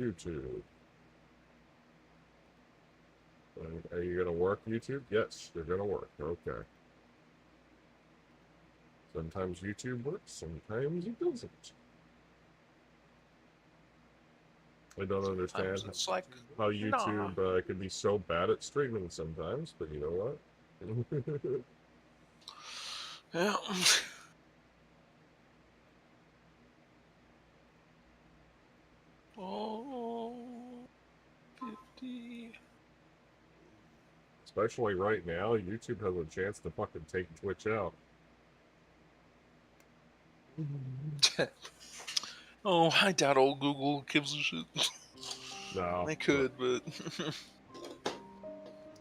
YouTube. Are you gonna work YouTube? Yes, you're gonna work. Okay. Sometimes YouTube works, sometimes it doesn't. I don't understand It's like, how YouTube can be so bad at streaming sometimes, but you know what? yeah. Oh, 50. Especially right now, YouTube has a chance to fucking take Twitch out. Oh, I doubt old Google gives a shit. No. They could, but...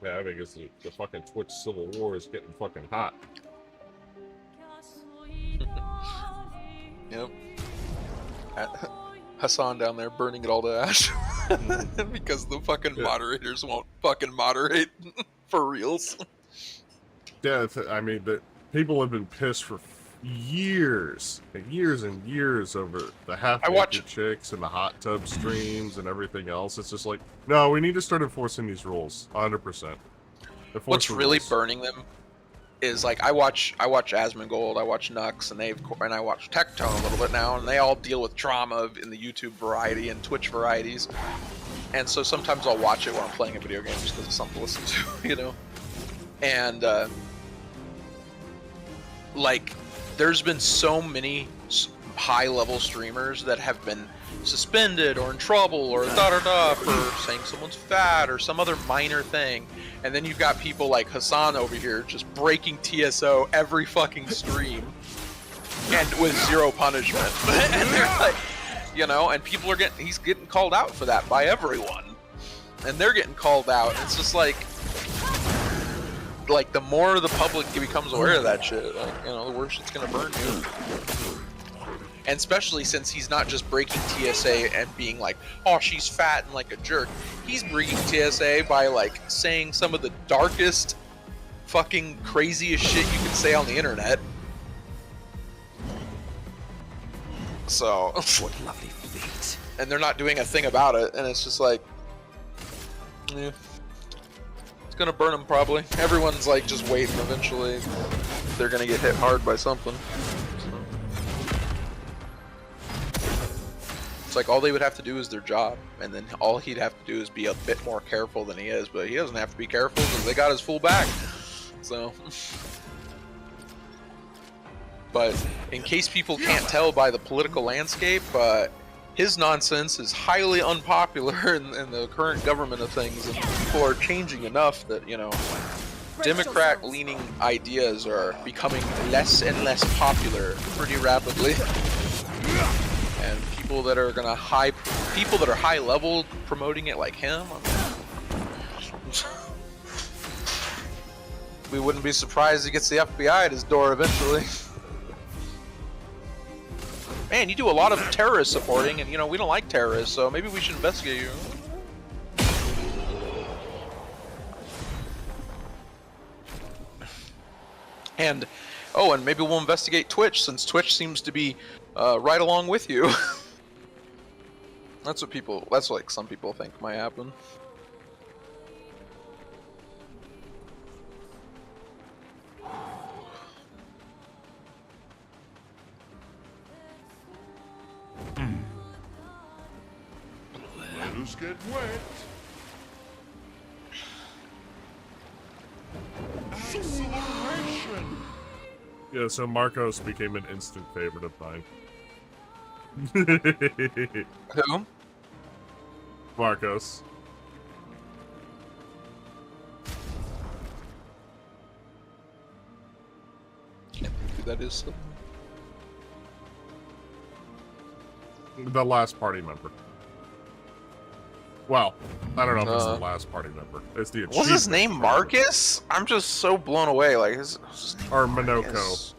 Yeah, because the fucking Twitch civil war is getting fucking hot. Yep. Hassan down there burning it all to ash. Because the fucking moderators won't fucking moderate for reals. Yeah, I mean, people have been pissed for years and years and years over the half-naked chicks and the hot tub streams and everything else. It's just like, no, we need to start enforcing these rules, 100%. What's really burning them is like I watch Asmongold, I watch Nux, and I watch Tectone a little bit now, and they all deal with trauma in the YouTube variety and Twitch varieties. And so sometimes I'll watch it when I'm playing a video game just because it's something to listen to, you know. And like, there's been so many high-level streamers that have been suspended or in trouble or da-da-da for saying someone's fat or some other minor thing. And then you've got people like Hassan over here just breaking TSO every fucking stream and with zero punishment. And they're like, you know, and people are he's getting called out for that by everyone. And they're getting called out. It's just like the more the public becomes aware of that shit, like, you know, the worse it's gonna burn you. And especially since he's not just breaking TSA and being like, oh, she's fat and like a jerk. He's breaking TSA by like saying some of the darkest, fucking craziest shit you can say on the internet. So, what lovely feet. And they're not doing a thing about it, and it's just like, yeah, it's gonna burn them probably. Everyone's like just waiting. Eventually, they're gonna get hit hard by something. It's like all they would have to do is their job, and then all he'd have to do is be a bit more careful than he is, but he doesn't have to be careful because they got his full back. So, but in case people can't tell by the political landscape, his nonsense is highly unpopular in the current government of things, and people are changing enough that, you know, Democrat-leaning ideas are becoming less and less popular pretty rapidly. And people that are high level promoting it like him, we wouldn't be surprised he gets the FBI at his door eventually. Man, you do a lot of terrorist supporting, and you know, we don't like terrorists, so maybe we should investigate you. And and maybe we'll investigate Twitch, since Twitch seems to be right along with you. That's like some people think might happen. Let us get wet. Acceleration. Yeah, so Marcos became an instant favorite of mine. Who? Marcos. Can't think who that is. The last party member. Well, I don't know if it's the last party member. It's the achievement. What's his name? Marcus? I'm just so blown away. Like his name or Minoko.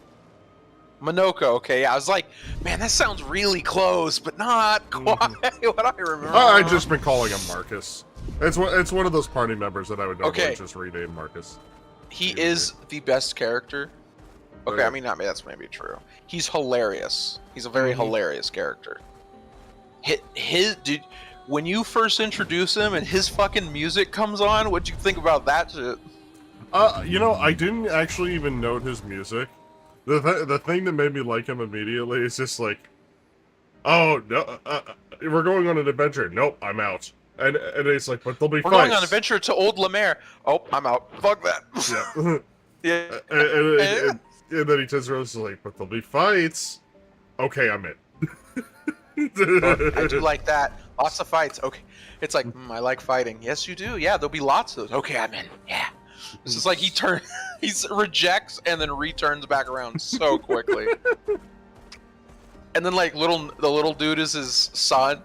Minoko. Okay, yeah. I was like, man, that sounds really close, but not quite what I remember. I've just been calling him Marcus. It's one of those party members that I would normally just rename Marcus. He is the best character. Okay, I mean, that's maybe true. He's hilarious. He's a very hilarious character. His dude. when you first introduce him and his fucking music comes on, what'd you think about that shit? You know, I didn't actually even note his music. The thing that made me like him immediately is just like, oh, no, we're going on an adventure. Nope, I'm out. And it's like, but there'll be We're fights. going on an adventure to Old Lemaire. Oh, I'm out. Fuck that. Yeah. Yeah. And then he turns around and is like, but there'll be fights. Okay, I'm in. I do like that. Lots of fights. Okay. It's like, I like fighting. Yes, you do. Yeah, there'll be lots of those. Okay, I'm in. Yeah. It's just like he rejects and then returns back around so quickly. And then like the little dude is his son,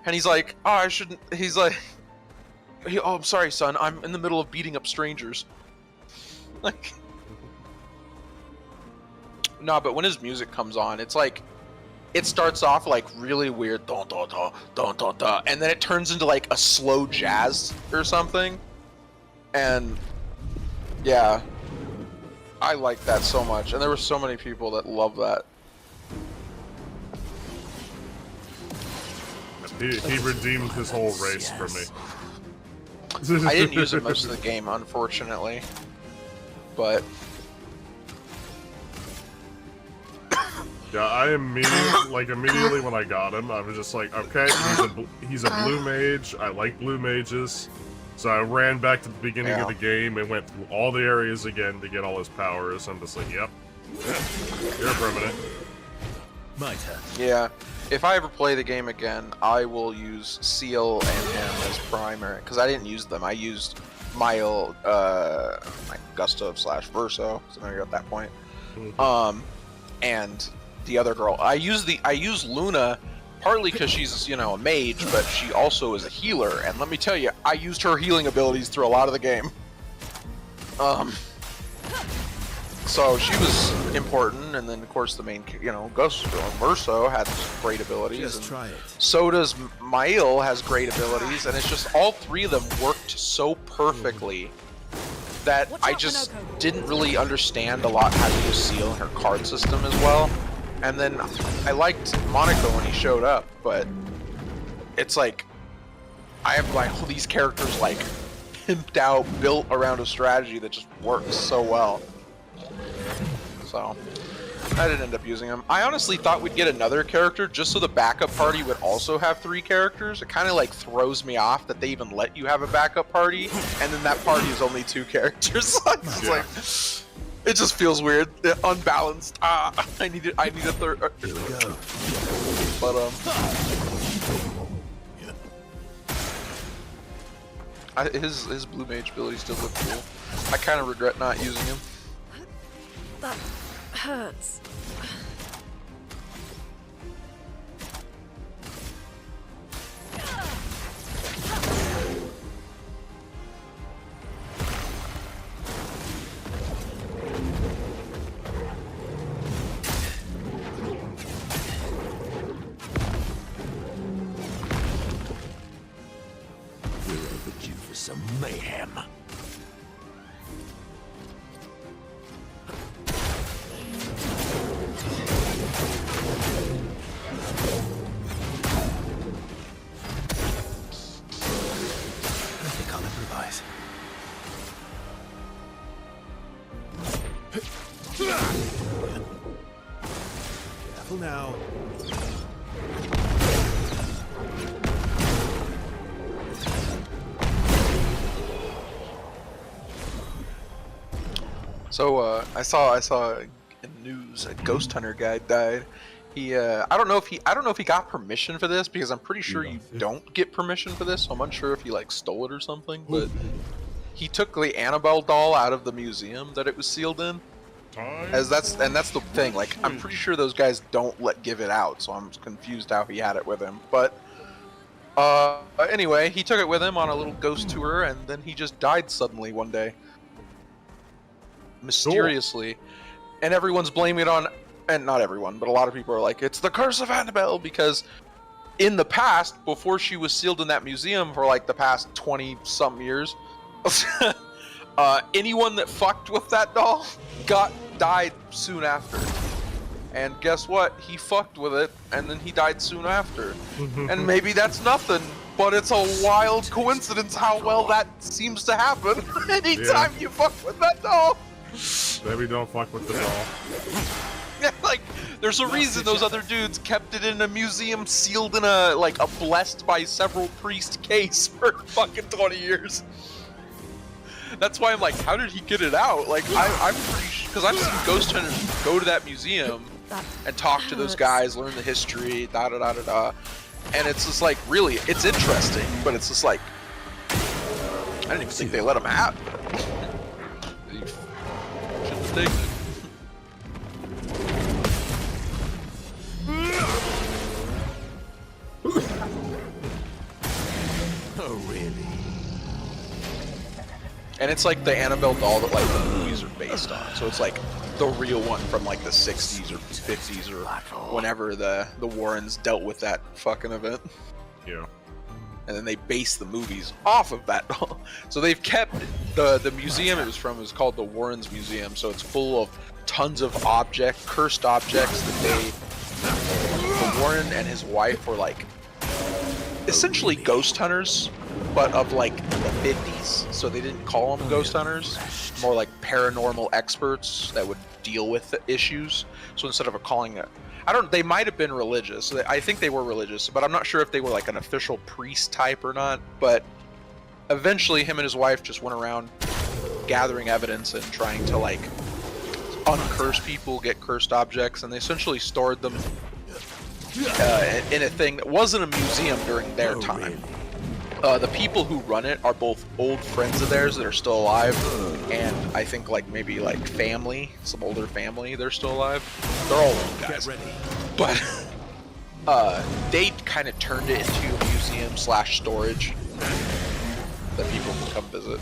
and he's like, oh, I shouldn't. He's like, oh, I'm sorry, son. I'm in the middle of beating up strangers. Like, no, but when his music comes on, it's like, it starts off like really weird, dun, dun, dun, dun, dun, dun, and then it turns into like a slow jazz or something, and yeah, I like that so much, and there were so many people that love that. He redeemed his whole race for me. I didn't use it most of the game, unfortunately, but yeah, I immediately when I got him, I was just like, okay, he's a blue mage. I like blue mages. So I ran back to the beginning of the game and went through all the areas again to get all his powers. I'm just like, yep, you're permanent. My turn. Yeah, if I ever play the game again, I will use Seal and him as primary, because I didn't use them. I used my Gustav / Verso, so I got that point. And the other girl, I use Luna partly because she's, you know, a mage, but she also is a healer, and let me tell you, I used her healing abilities through a lot of the game. So she was important, and then of course the main, you know, Gustav and Verso had great abilities. Just try it. So does Mael has great abilities, and it's just all three of them worked so perfectly that I just didn't really understand a lot how to use Seal and her card system as well. And then I liked Monaco when he showed up, but it's like I have like all these characters like pimped out, built around a strategy that just works so well. So I didn't end up using them. I honestly thought we'd get another character just so the backup party would also have 3 characters. It kind of like throws me off that they even let you have a backup party, and then that party is only 2 characters. It's like, it just feels weird, unbalanced. I need a third. Here we go. But his blue mage abilities still look cool. I kind of regret not using him. That hurts. We're overdue for some mayhem. I'll improvise. Careful now. So I saw in the news a ghost hunter guy died. He I don't know if he got permission for this, because I'm pretty sure you don't get permission for this, so I'm unsure if he like stole it or something, but he took the Annabelle doll out of the museum that it was sealed in. That's the thing, like I'm pretty sure those guys don't give it out, so I'm confused how he had it with him. But anyway, he took it with him on a little ghost tour, and then he just died suddenly one day. Mysteriously. And everyone's blaming it on, and not everyone, but a lot of people are like, it's the curse of Annabelle, because in the past, before she was sealed in that museum for like the past 20-something years, anyone that fucked with that doll died soon after. And guess what? He fucked with it, and then he died soon after. And maybe that's nothing, But it's a wild coincidence how well that seems to happen anytime you fuck with that doll. Maybe don't fuck with the doll. Yeah, like, there's a reason those other dudes kept it in a museum sealed in a blessed by several priest case for fucking 20 years. That's why I'm like, how did he get it out? Like, I'm pretty sure, because I've seen ghost hunters go to that museum and talk to those guys, learn the history, da-da-da-da-da. And it's just like, really, it's interesting, but it's just like, I didn't even think they let him have it. You shouldn't have taken it. Oh, really? And it's like the Annabelle doll that like the movies are based on. So it's like the real one from like the 60s or 50s or whenever the Warrens dealt with that fucking event. Yeah. And then they base the movies off of that doll. So they've kept the museum it was from is called the Warrens Museum. So it's full of tons of cursed objects that the Warren and his wife were like essentially ghost hunters, but of like the 50s. So they didn't call them ghost hunters, more like paranormal experts that would deal with the issues. So instead of calling it, they might have been religious. I think they were religious, but I'm not sure if they were like an official priest type or not. But eventually him and his wife just went around gathering evidence and trying to like uncurse people, get cursed objects, and they essentially stored them in a thing that wasn't a museum during their time. The people who run it are both old friends of theirs that are still alive, and I think like maybe like family, some older family, they're still alive. They're all old guys. But they kind of turned it into a museum / storage that people can come visit.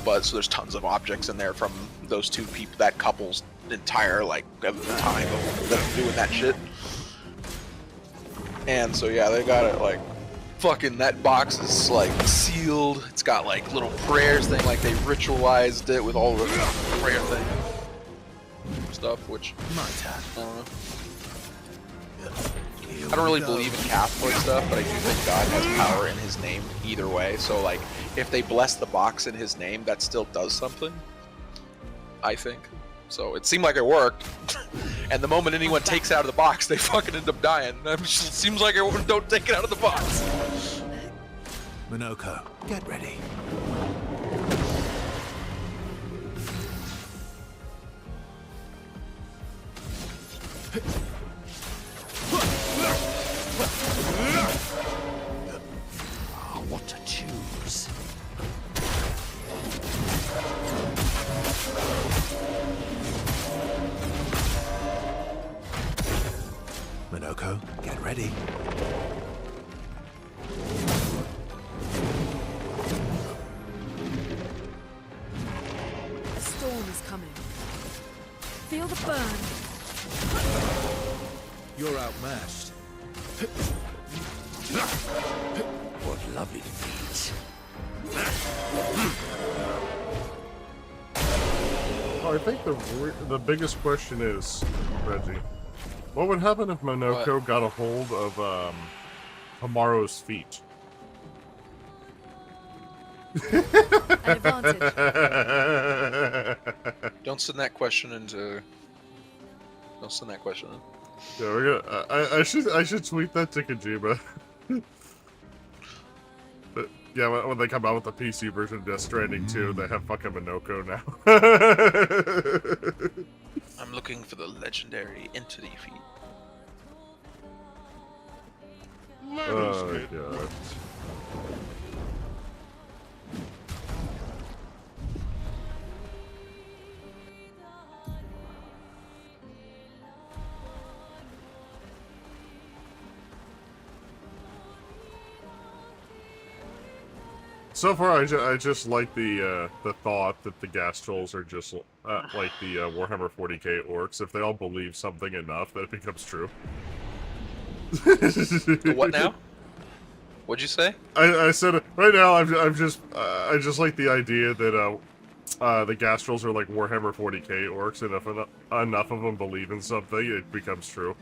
But so there's tons of objects in there from those two people, that couple's entire like of the time of them doing that shit. And so yeah, they got it like fucking, that box is like sealed. It's got like little prayers thing, like they ritualized it with all the prayer thing stuff, which I don't know. I don't really believe in Catholic stuff, but I do think God has power in his name either way. So like if they bless the box in his name, that still does something, I think. So it seemed like it worked. And the moment anyone takes it out of the box, they fucking end up dying. It seems like everyone don't take it out of the box. Minoko, get ready. What to choose? Minoko, get ready. The storm is coming. Feel the burn. You're outmatched. What lovely feet. I think the biggest question is, Reggie, what would happen if Minoko got a hold of Hamaro's feet? An advantage. Don't send that question into. Don't send that question in. Yeah, we're gonna. I should tweet that to Kojima. But yeah, when they come out with the PC version of Death Stranding 2, they have fucking Minoko now. I'm looking for the legendary entity feat. Oh god. So far, I just like the thought that the gas trolls are just like the Warhammer 40k orcs. If they all believe something enough, that it becomes true. The what now? What'd you say? I said right now. I just like the idea that the gas trolls are like Warhammer 40k orcs, and if enough of them believe in something, it becomes true.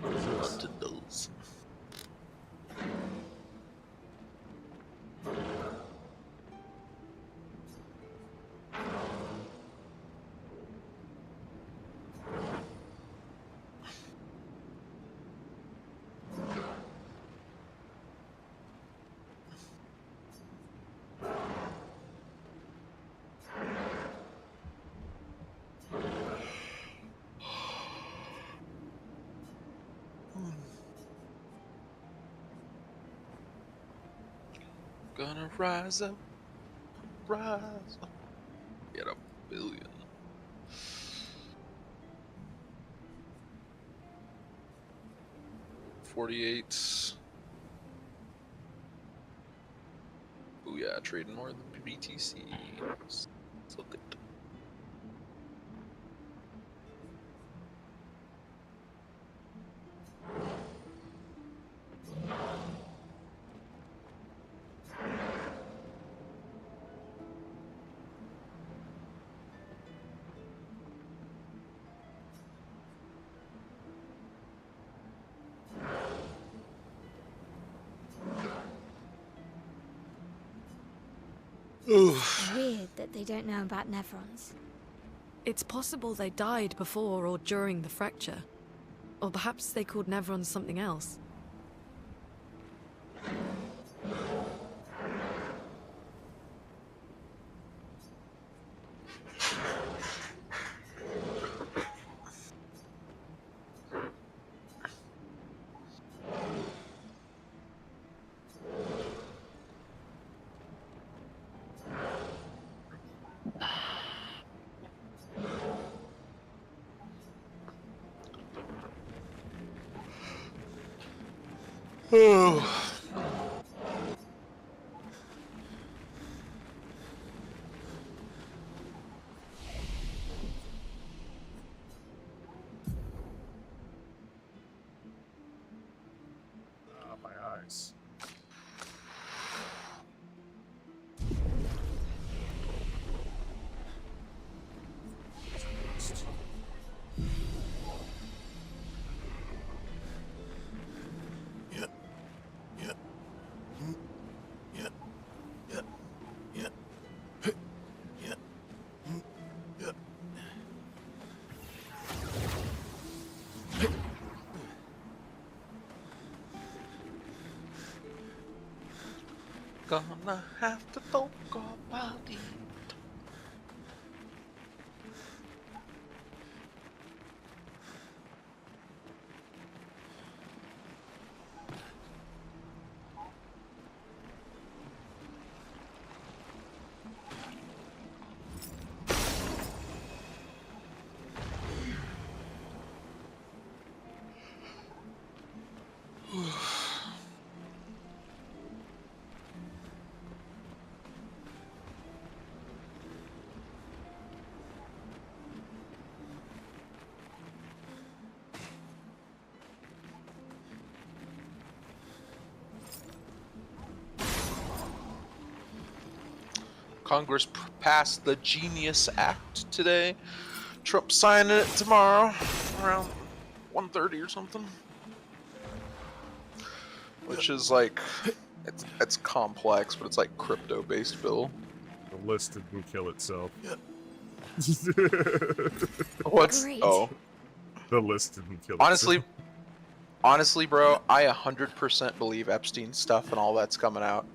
fuck is this? Hunted those. Gonna rise up, rise up, get a billion. $48. Oh yeah, trading more than BTC. So good. Weird that they don't know about Nevrons. It's possible they died before or during the fracture. Or perhaps they called Nevrons something else. Ah, my eyes. Gonna have to talk about it. Congress passed the Genius Act today. Trump signing it tomorrow around 1:30 or something. Which is like, it's complex, but it's like crypto-based bill. The list didn't kill itself. What's Great. oh? The list didn't kill Honestly, itself. honestly, bro, I 100% believe Epstein's stuff and all that's coming out.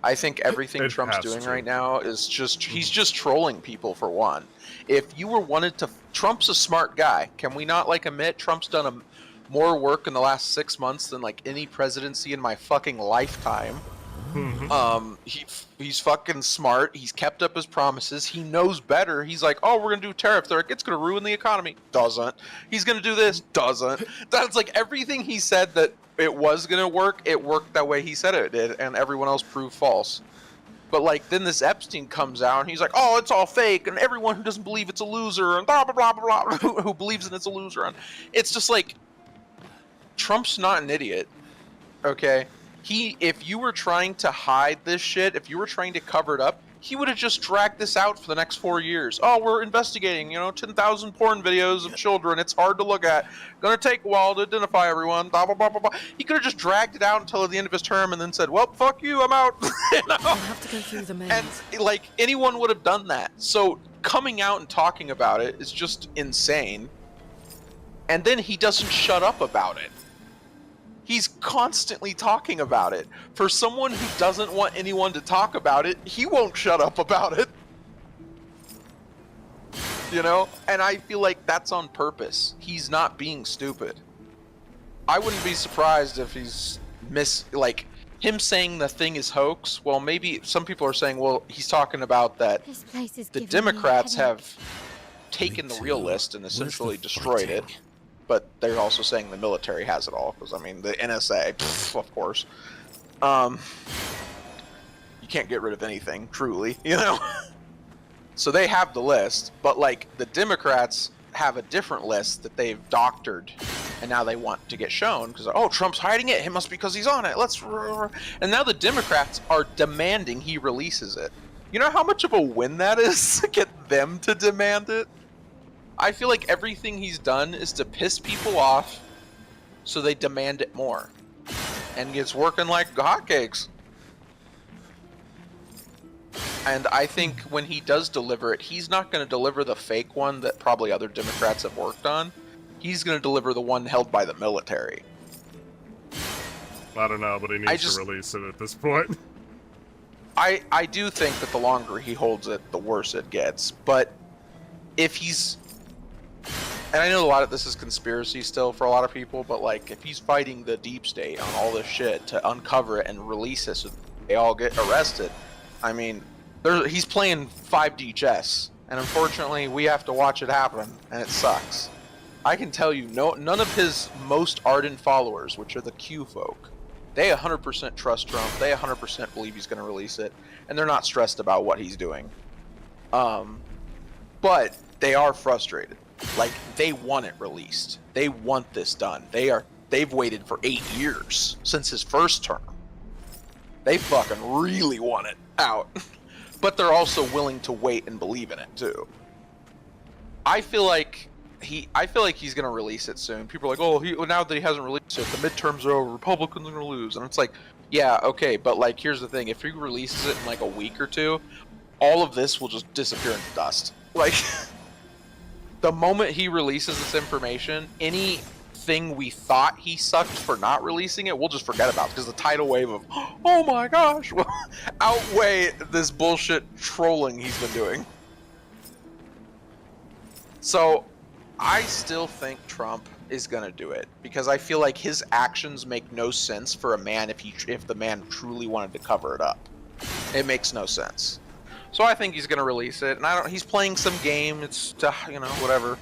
I think everything It Trump's has doing to. right now is just, he's just trolling people for one. If you were wanted to, Trump's a smart guy. Can we not like admit Trump's done more work in the last 6 months than like any presidency in my fucking lifetime? He's fucking smart. He's kept up his promises. He knows better. He's like, oh, we're gonna do tariffs. They're like, it's gonna ruin the economy. Doesn't. He's gonna do this. Doesn't. That's like everything he said that it was gonna work. It worked that way he said it did, and everyone else proved false. But like then this Epstein comes out and he's like, oh, it's all fake, and everyone who doesn't believe it's a loser, and blah blah blah blah blah, who believes in it's a loser, and it's just like Trump's not an idiot. Okay. If you were trying to hide this shit, if you were trying to cover it up, he would have just dragged this out for the next 4 years. Oh, we're investigating, 10,000 porn videos of children. It's hard to look at. Gonna take a while to identify everyone. Blah, blah, blah, blah, blah. He could have just dragged it out until the end of his term and then said, well, fuck you, I'm out. I'll have to go through the maze. And, like, anyone would have done that. So coming out and talking about it is just insane. And then he doesn't shut up about it. He's constantly talking about it. For someone who doesn't want anyone to talk about it, he won't shut up about it. And I feel like that's on purpose. He's not being stupid. I wouldn't be surprised if he's him saying the thing is hoax. Well, maybe some people are saying, well, he's talking about that This place is the giving me a Democrats headache. have taken the real list and essentially the destroyed it. fighting? But they're also saying the military has it all, because, I mean, the NSA, of course. You can't get rid of anything, truly, So they have the list, but, like, the Democrats have a different list that they've doctored, and now they want to get shown, because, oh, Trump's hiding it, it must be because he's on it, and now the Democrats are demanding he releases it. You know how much of a win that is to get them to demand it? I feel like everything he's done is to piss people off, so they demand it more. And it's working like hotcakes. And I think when he does deliver it, he's not going to deliver the fake one that probably other Democrats have worked on. He's going to deliver the one held by the military. I don't know, but he needs to release it at this point. I do think that the longer he holds it, the worse it gets. But if he's... And I know a lot of this is conspiracy still for a lot of people, but, like, if he's fighting the deep state on all this shit to uncover it and release it so they all get arrested, I mean, he's playing 5D chess, and unfortunately we have to watch it happen, and it sucks. I can tell you, none of his most ardent followers, which are the Q folk, they 100% trust Trump, they 100% believe he's going to release it, and they're not stressed about what he's doing. But they are frustrated. Like, they want it released. They want this done. They've waited for 8 years since his first term. They fucking really want it out. But they're also willing to wait and believe in it too. I feel like he's gonna release it soon. People are like, oh, now that he hasn't released it, the midterms are over, Republicans are gonna lose. And it's like, yeah, okay, but, like, here's the thing, if he releases it in like a week or two, all of this will just disappear into dust. Like, the moment he releases this information, anything we thought he sucked for not releasing it, we'll just forget about, because the tidal wave of, oh my gosh, will outweigh this bullshit trolling he's been doing. So, I still think Trump is gonna do it, because I feel like his actions make no sense for a man if the man truly wanted to cover it up. It makes no sense. So I think he's going to release it, and he's playing some game, it's, whatever.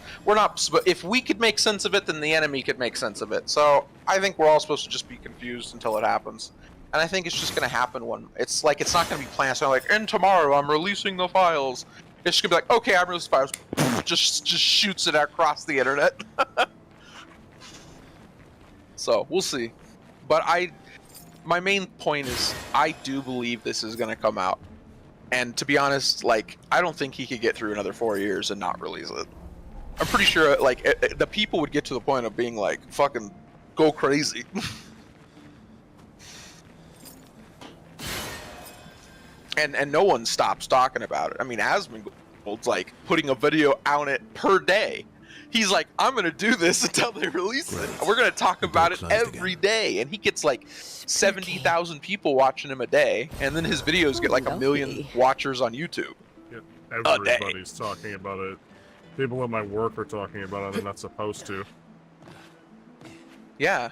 If we could make sense of it, then the enemy could make sense of it. So I think we're all supposed to just be confused until it happens. And I think it's just going to happen it's not going to be planned, so and tomorrow I'm releasing the files. It's just going to be like, okay, I'm releasing files, just shoots it across the internet. So, we'll see. But my main point is, I do believe this is going to come out. And to be honest, like, I don't think he could get through another 4 years and not release it. I'm pretty sure, like, the people would get to the point of being like, fucking go crazy. and no one stops talking about it. I mean, Asmongold's like putting a video out it per day. He's like, I'm going to do this until they release it. We're going to talk about it every day. And he gets like 70,000 people watching him a day. And then his videos get like 1 million watchers on YouTube. Yeah, everybody's talking about it. People at my work are talking about it. They're not supposed to. Yeah.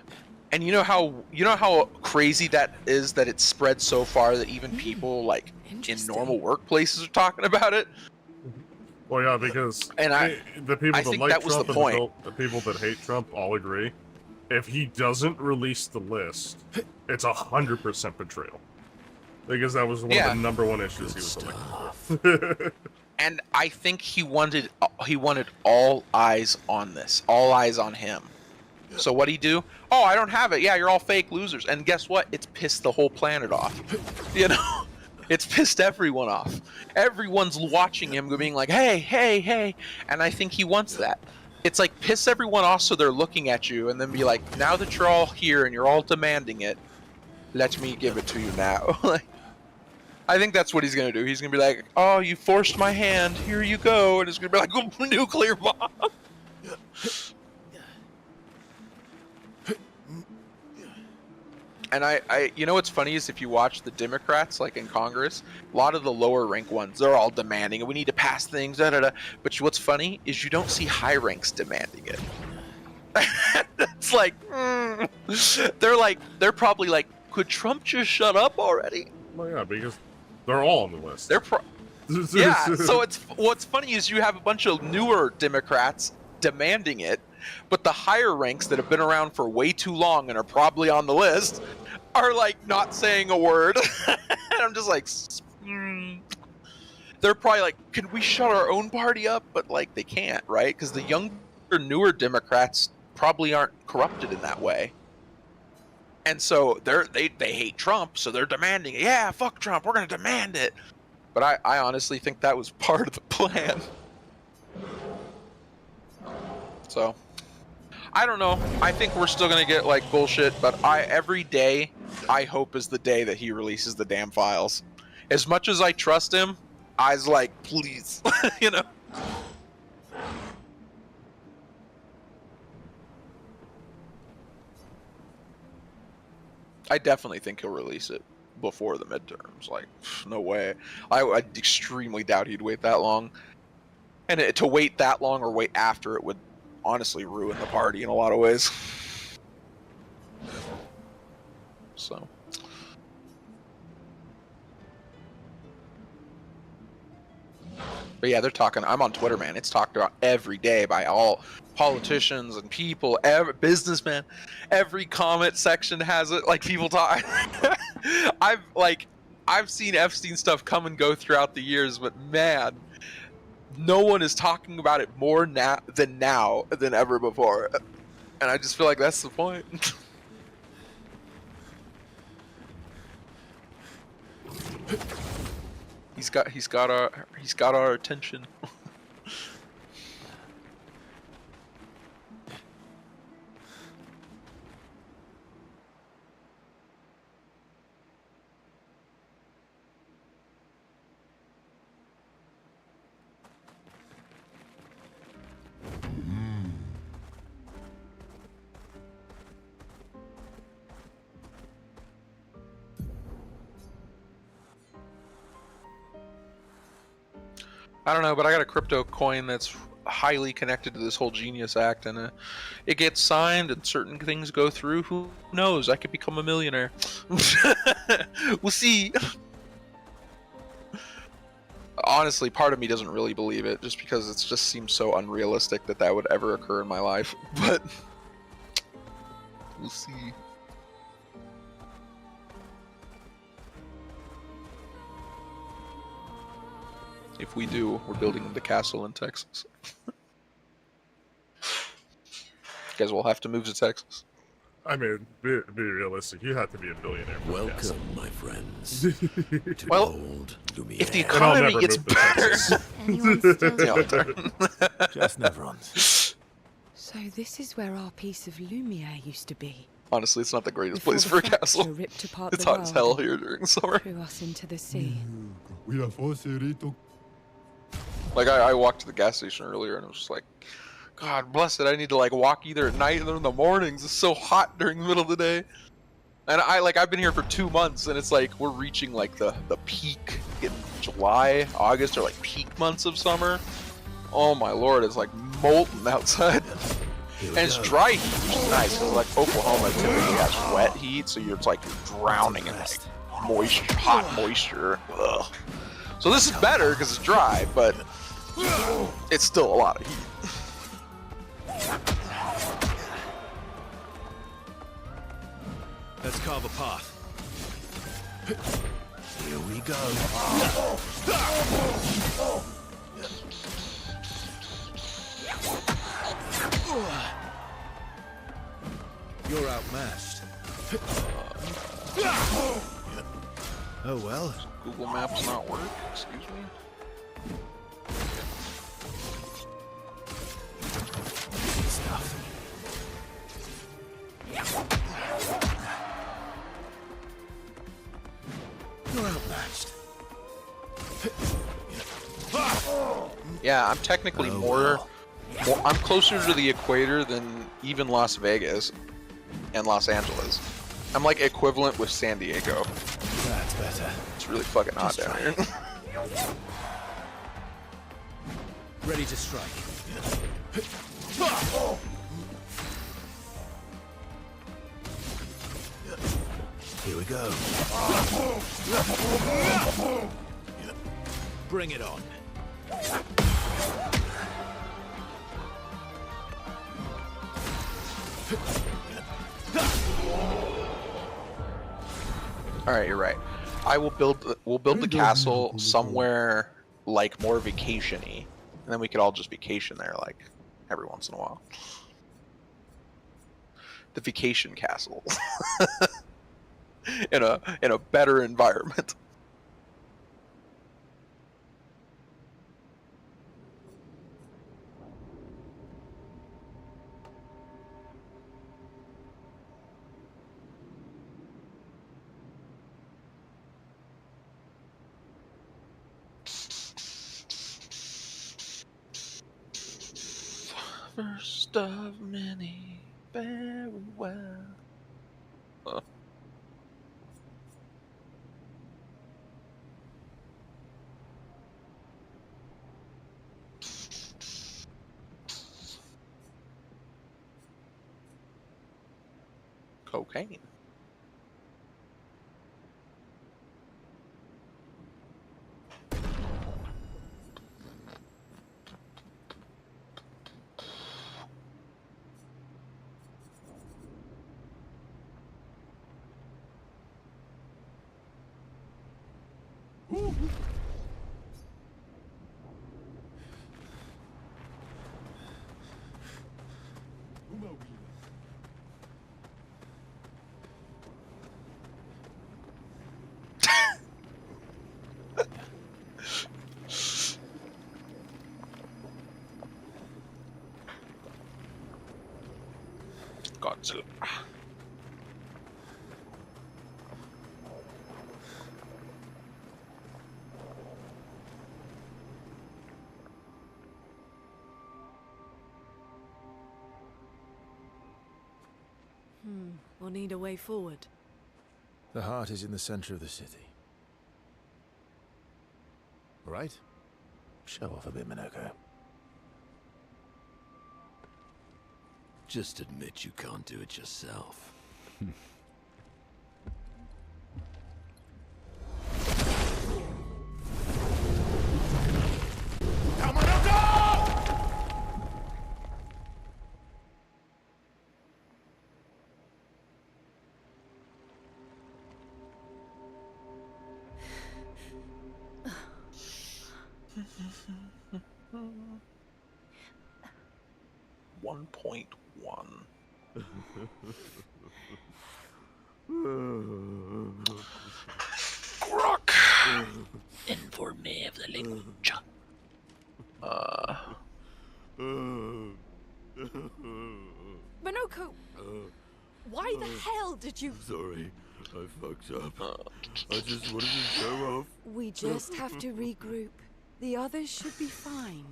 And you know how crazy that is, that it spread so far that even people like in normal workplaces are talking about it? Well, yeah, because the people that like Trump and the people that hate Trump all agree. If he doesn't release the list, it's 100% betrayal. Because that was one of the number one issues he was elected for. And I think he wanted all eyes on this, all eyes on him. So what'd he do? Oh, I don't have it. Yeah, you're all fake losers. And guess what? It's pissed the whole planet off. It's pissed everyone off. Everyone's watching him being like, hey, hey, hey. And I think he wants that. It's like piss everyone off so they're looking at you and then be like, now that you're all here and you're all demanding it, let me give it to you now. Like, I think that's what he's going to do. He's going to be like, oh, you forced my hand. Here you go. And it's going to be like, oh, nuclear bomb. And I, you know what's funny is if you watch the Democrats, like in Congress, a lot of the lower rank ones, they're all demanding it. We need to pass things, da da da. But what's funny is you don't see high ranks demanding it. It's like, they're probably like, could Trump just shut up already? Well, yeah, because they're all on the list. Yeah. So what's funny is you have a bunch of newer Democrats demanding it, but the higher ranks that have been around for way too long and are probably on the list are like not saying a word. And I'm just like, they're probably like, can we shut our own party up? But like they can't, right? Because the younger, newer Democrats probably aren't corrupted in that way. And so they hate Trump, so they're demanding it. Yeah, fuck Trump, we're gonna demand it. But I honestly think that was part of the plan. So I don't know. I think we're still gonna get like bullshit, but every day I hope is the day that he releases the damn files. As much as I trust him, I was like, please, you know. I definitely think he'll release it before the midterms. Like, no way. I extremely doubt he'd wait that long. And to wait that long or wait after it would honestly ruin the party in a lot of ways. So. But yeah, they're talking. I'm on Twitter, man. It's talked about every day by all politicians and people, businessmen. Every comment section has it. Like people talk. I've seen Epstein stuff come and go throughout the years, but man, no one is talking about it more now than ever before. And I just feel like that's the point. He's got our attention. I don't know, but I got a crypto coin that's highly connected to this whole Genius Act, and it gets signed and certain things go through. Who knows? I could become a millionaire. We'll see. Honestly, part of me doesn't really believe it, just because it just seems so unrealistic that would ever occur in my life. But we'll see. If we do, we're building the castle in Texas. Guys will have to move to Texas. I mean, be realistic. You have to be a billionaire. Welcome, my friends. To Well, old Lumiere. If the economy gets better, Anyone still... Just never on. So this is where our piece of Lumiere used to be. honestly, it's not the greatest Before place the for a fracture castle. ripped apart It's the hot as hell world here during summer. Threw us into the sea. Like I walked to the gas station earlier and I was just like, God bless it, I need to like walk either at night or in the mornings. It's so hot during the middle of the day. And I've been here for 2 months and it's like we're reaching like the peak in July, August are like peak months of summer. Oh my lord, it's like molten outside. And it's dry heat, which is nice because like Oklahoma typically has wet heat, so you're like drowning in like moisture, hot moisture. Ugh. So this is better because it's dry, but it's still a lot of heat. Let's carve a path. Here we go. You're outmatched. Oh well, Google Maps not work? Excuse me? Stuff. You're outmatched. Yeah, I'm technically more. I'm closer to the equator than even Las Vegas and Los Angeles. I'm like equivalent with San Diego. That's better. It's really fucking hot down here. Ready to strike. Here we go. Bring it on. All right, you're right. We'll build the castle somewhere like more vacation-y, and then we could all just vacation there like every once in a while. The vacation castle in a better environment. First of many, very well. Cocaine. Godzilla. We'll need a way forward. The heart is in the center of the city. Right? Show off a bit, Minoko. Just admit you can't do it yourself. One 1.1. Grok. Informe of the language. Minoko! Why the hell did you... Sorry, I fucked up. I just wanted to show off. We just have to regroup. The others should be fine.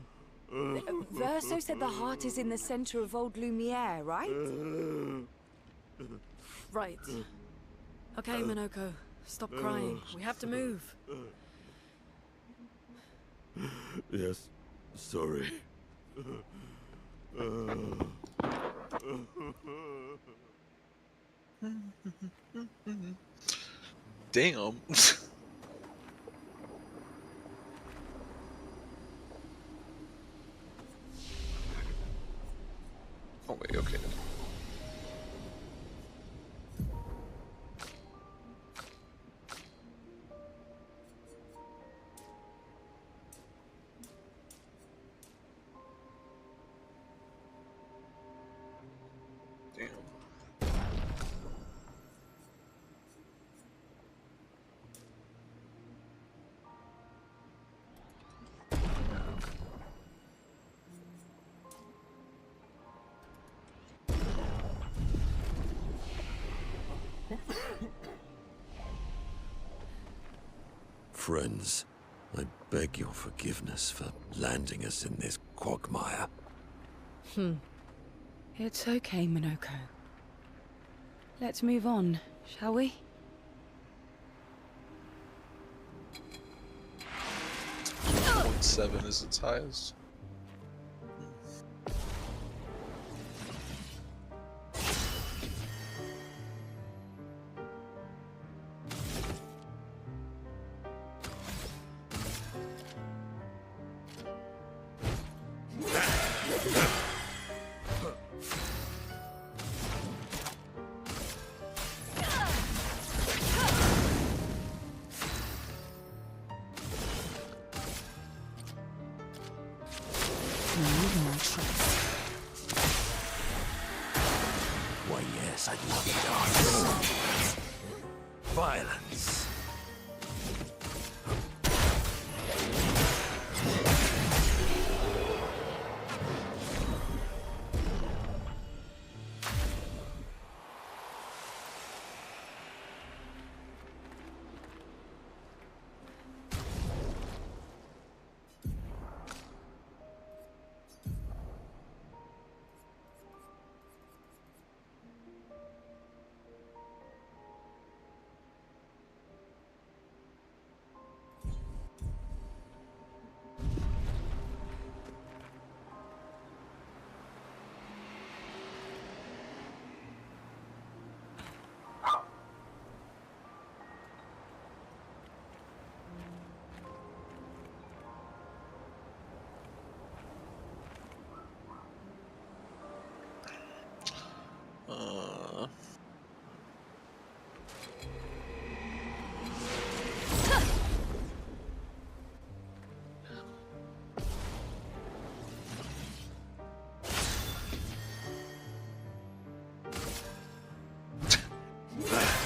Verso said the heart is in the center of Old Lumiere, right? Right. Okay, Minoko. Stop crying. We have to move. Yes, sorry. Damn. Oh wait, okay. Damn. friends, I beg your forgiveness for landing us in this quagmire. It's okay, Minoko. Let's move on, shall we? 0.7 is its highest. Why, yes, I'd love darkness. Violence.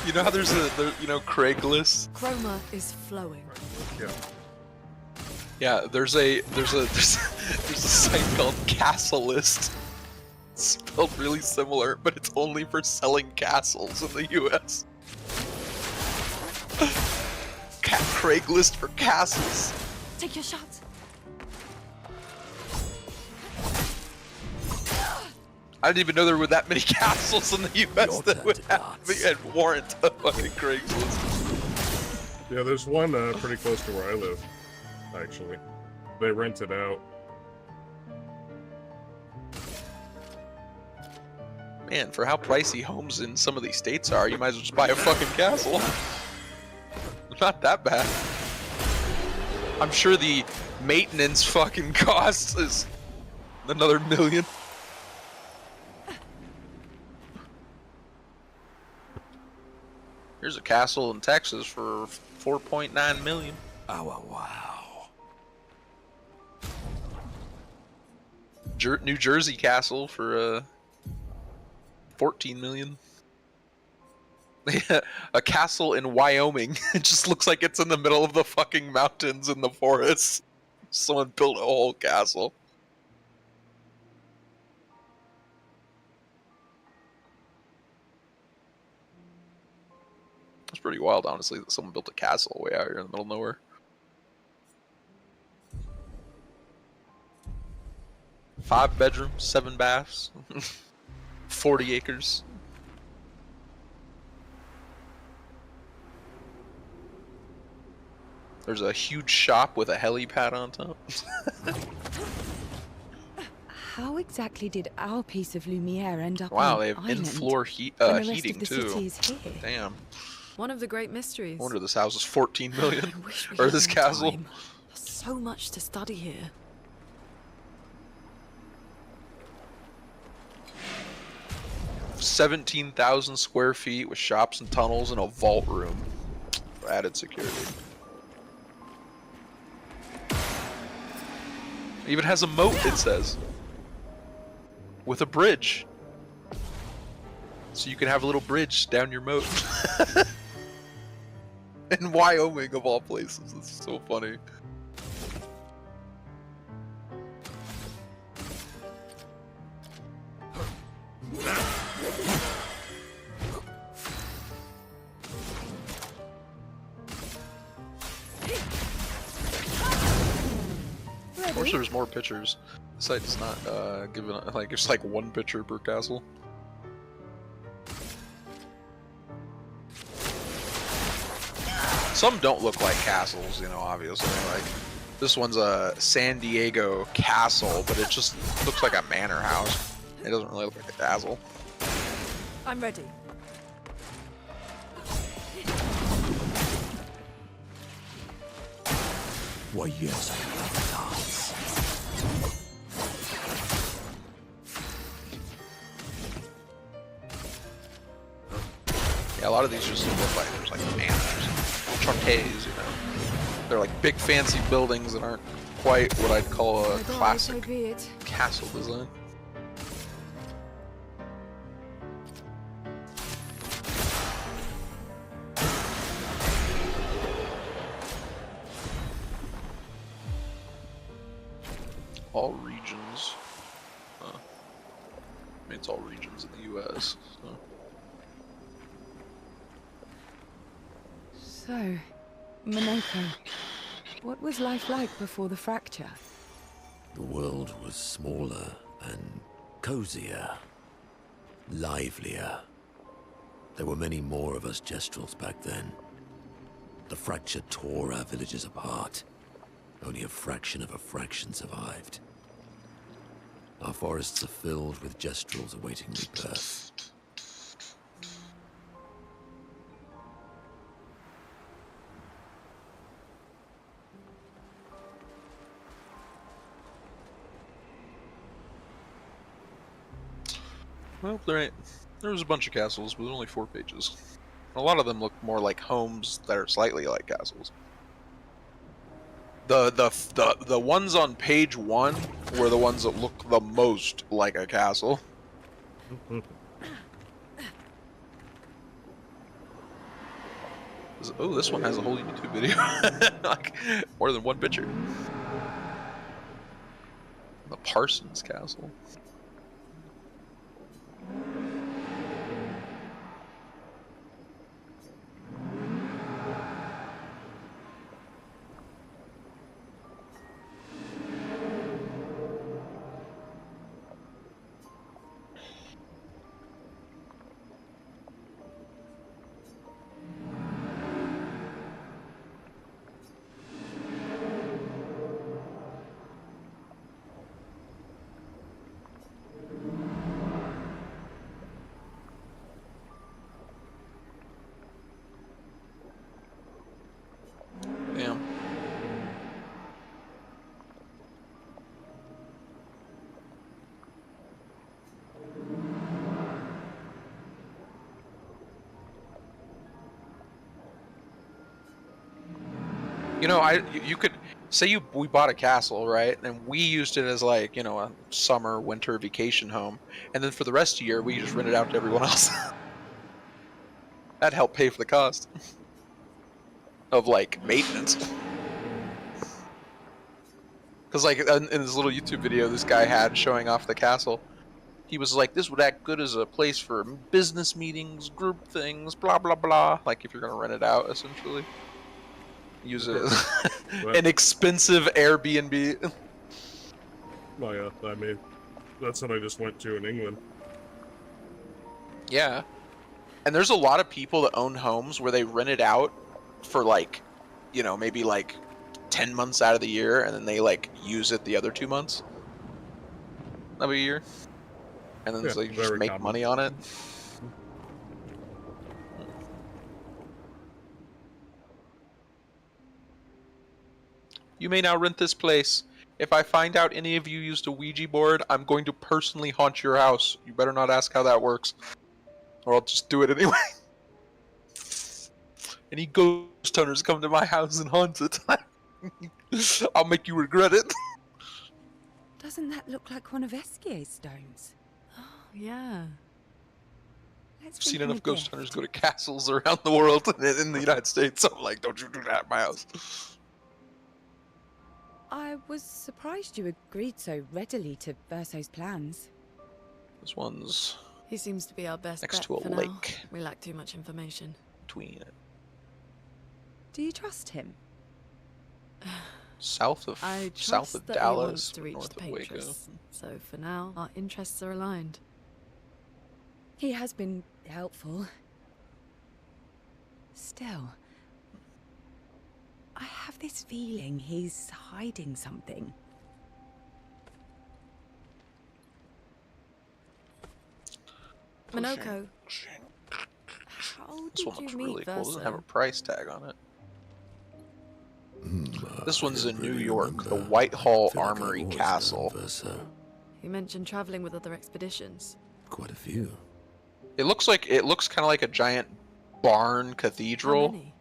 You know how there's Craigslist? Chroma is flowing. Yeah. Yeah, there's a site called Castle List. It's spelled really similar, but it's only for selling castles in the US. Craigslist for castles. Take your shots. I didn't even know there were that many castles in the US that would warrant a fucking Craigslist. Yeah, there's one pretty close to where I live, actually. They rent it out. Man, for how pricey homes in some of these states are, you might as well just buy a fucking castle. Not that bad. I'm sure the maintenance fucking cost is another $1 million. Here's a castle in Texas for $4.9 million. Oh, wow. New Jersey castle for $14 million. A castle in Wyoming. It just looks like it's in the middle of the fucking mountains in the forest. Someone built a whole castle. It's pretty wild, honestly, that someone built a castle way out here in the middle of nowhere. 5 bedrooms, 7 baths, 40 acres. There's a huge shop with a helipad on top. How exactly did our piece of Lumiere end up Wow, on they an have island in-floor when the rest heating of the too. city is here? Damn. One of the great mysteries. I wonder this house is 14 million. I wish we Or had this more castle. time. There's so much to study here. $17,000 square feet with shops and tunnels and a vault room for added security. It even has a moat, it says, with a bridge, so you can have a little bridge down your moat. In Wyoming, of all places. It's so funny. I wish there was more pictures. The site does not give it, like, it's like one picture per castle. Some don't look like castles, you know, obviously. Like, this one's a San Diego castle, but it just looks like a manor house. It doesn't really look like a castle. I'm ready. Why, yes, I love dance. Yeah, a lot of these just look like there's like manors, chantes, you know. They're like big fancy buildings that aren't quite what I'd call a classic So be it. castle design. All regions. I mean, it's all regions in the U.S. So, Minoko, what was life like before the fracture? The world was smaller and cozier, livelier. There were many more of us Gestrels back then. The fracture tore our villages apart. Only a fraction of a fraction survived. Our forests are filled with Gestrels awaiting rebirth. Well, there was a bunch of castles, but only 4 pages. A lot of them look more like homes that are slightly like castles. The ones on page 1 were the ones that look the most like a castle. Oh, this one has a whole YouTube video. Like, more than one picture. The Parsons Castle. Damn. You know, you could say we bought a castle, right? And we used it as, like, you know, a summer, winter vacation home, and then for the rest of the year we just rent it out to everyone else. That'd help pay for the cost of, like, maintenance. Because, like, in this little YouTube video this guy had showing off the castle, he was like, this would act good as a place for business meetings, group things, blah blah blah. Like, if you're gonna rent it out, essentially. Use it as an expensive Airbnb. Well, yeah, I mean, that's what I just went to in England. Yeah. And there's a lot of people that own homes where they rent it out for, like, you know, maybe like 10 months out of the year, and then they, like, use it the other 2 months of a year. And then they just make common. money on it. You may now rent this place. If I find out any of you used a Ouija board, I'm going to personally haunt your house. You better not ask how that works, or I'll just do it anyway. Any ghost hunters come to my house and haunt it, I'll make you regret it. Doesn't that look like one of Esquier's stones? Oh, yeah. Let's I've seen think of enough a ghost gift. hunters go to castles around the world and in the United States, so I'm like, don't you do that at my house. I was surprised you agreed so readily to Verso's plans. This one's He seems to be our best next bet to a for now. lake. We lack too much information. Between it. Do you trust him? south of I south trust of that Dallas, he wants to reach north the of Waco. Patris. So for now, our interests are aligned. He has been helpful. Still, I have this feeling he's hiding something. Minoko, How This did one you looks meet really cool. It doesn't have a Verso? price tag on it. This I one's don't in New really York, the remember. Whitehall Feel like I've Armory always Castle. known Verso. you mentioned traveling with other expeditions. Quite a few. It looks kind of like a giant barn How cathedral many?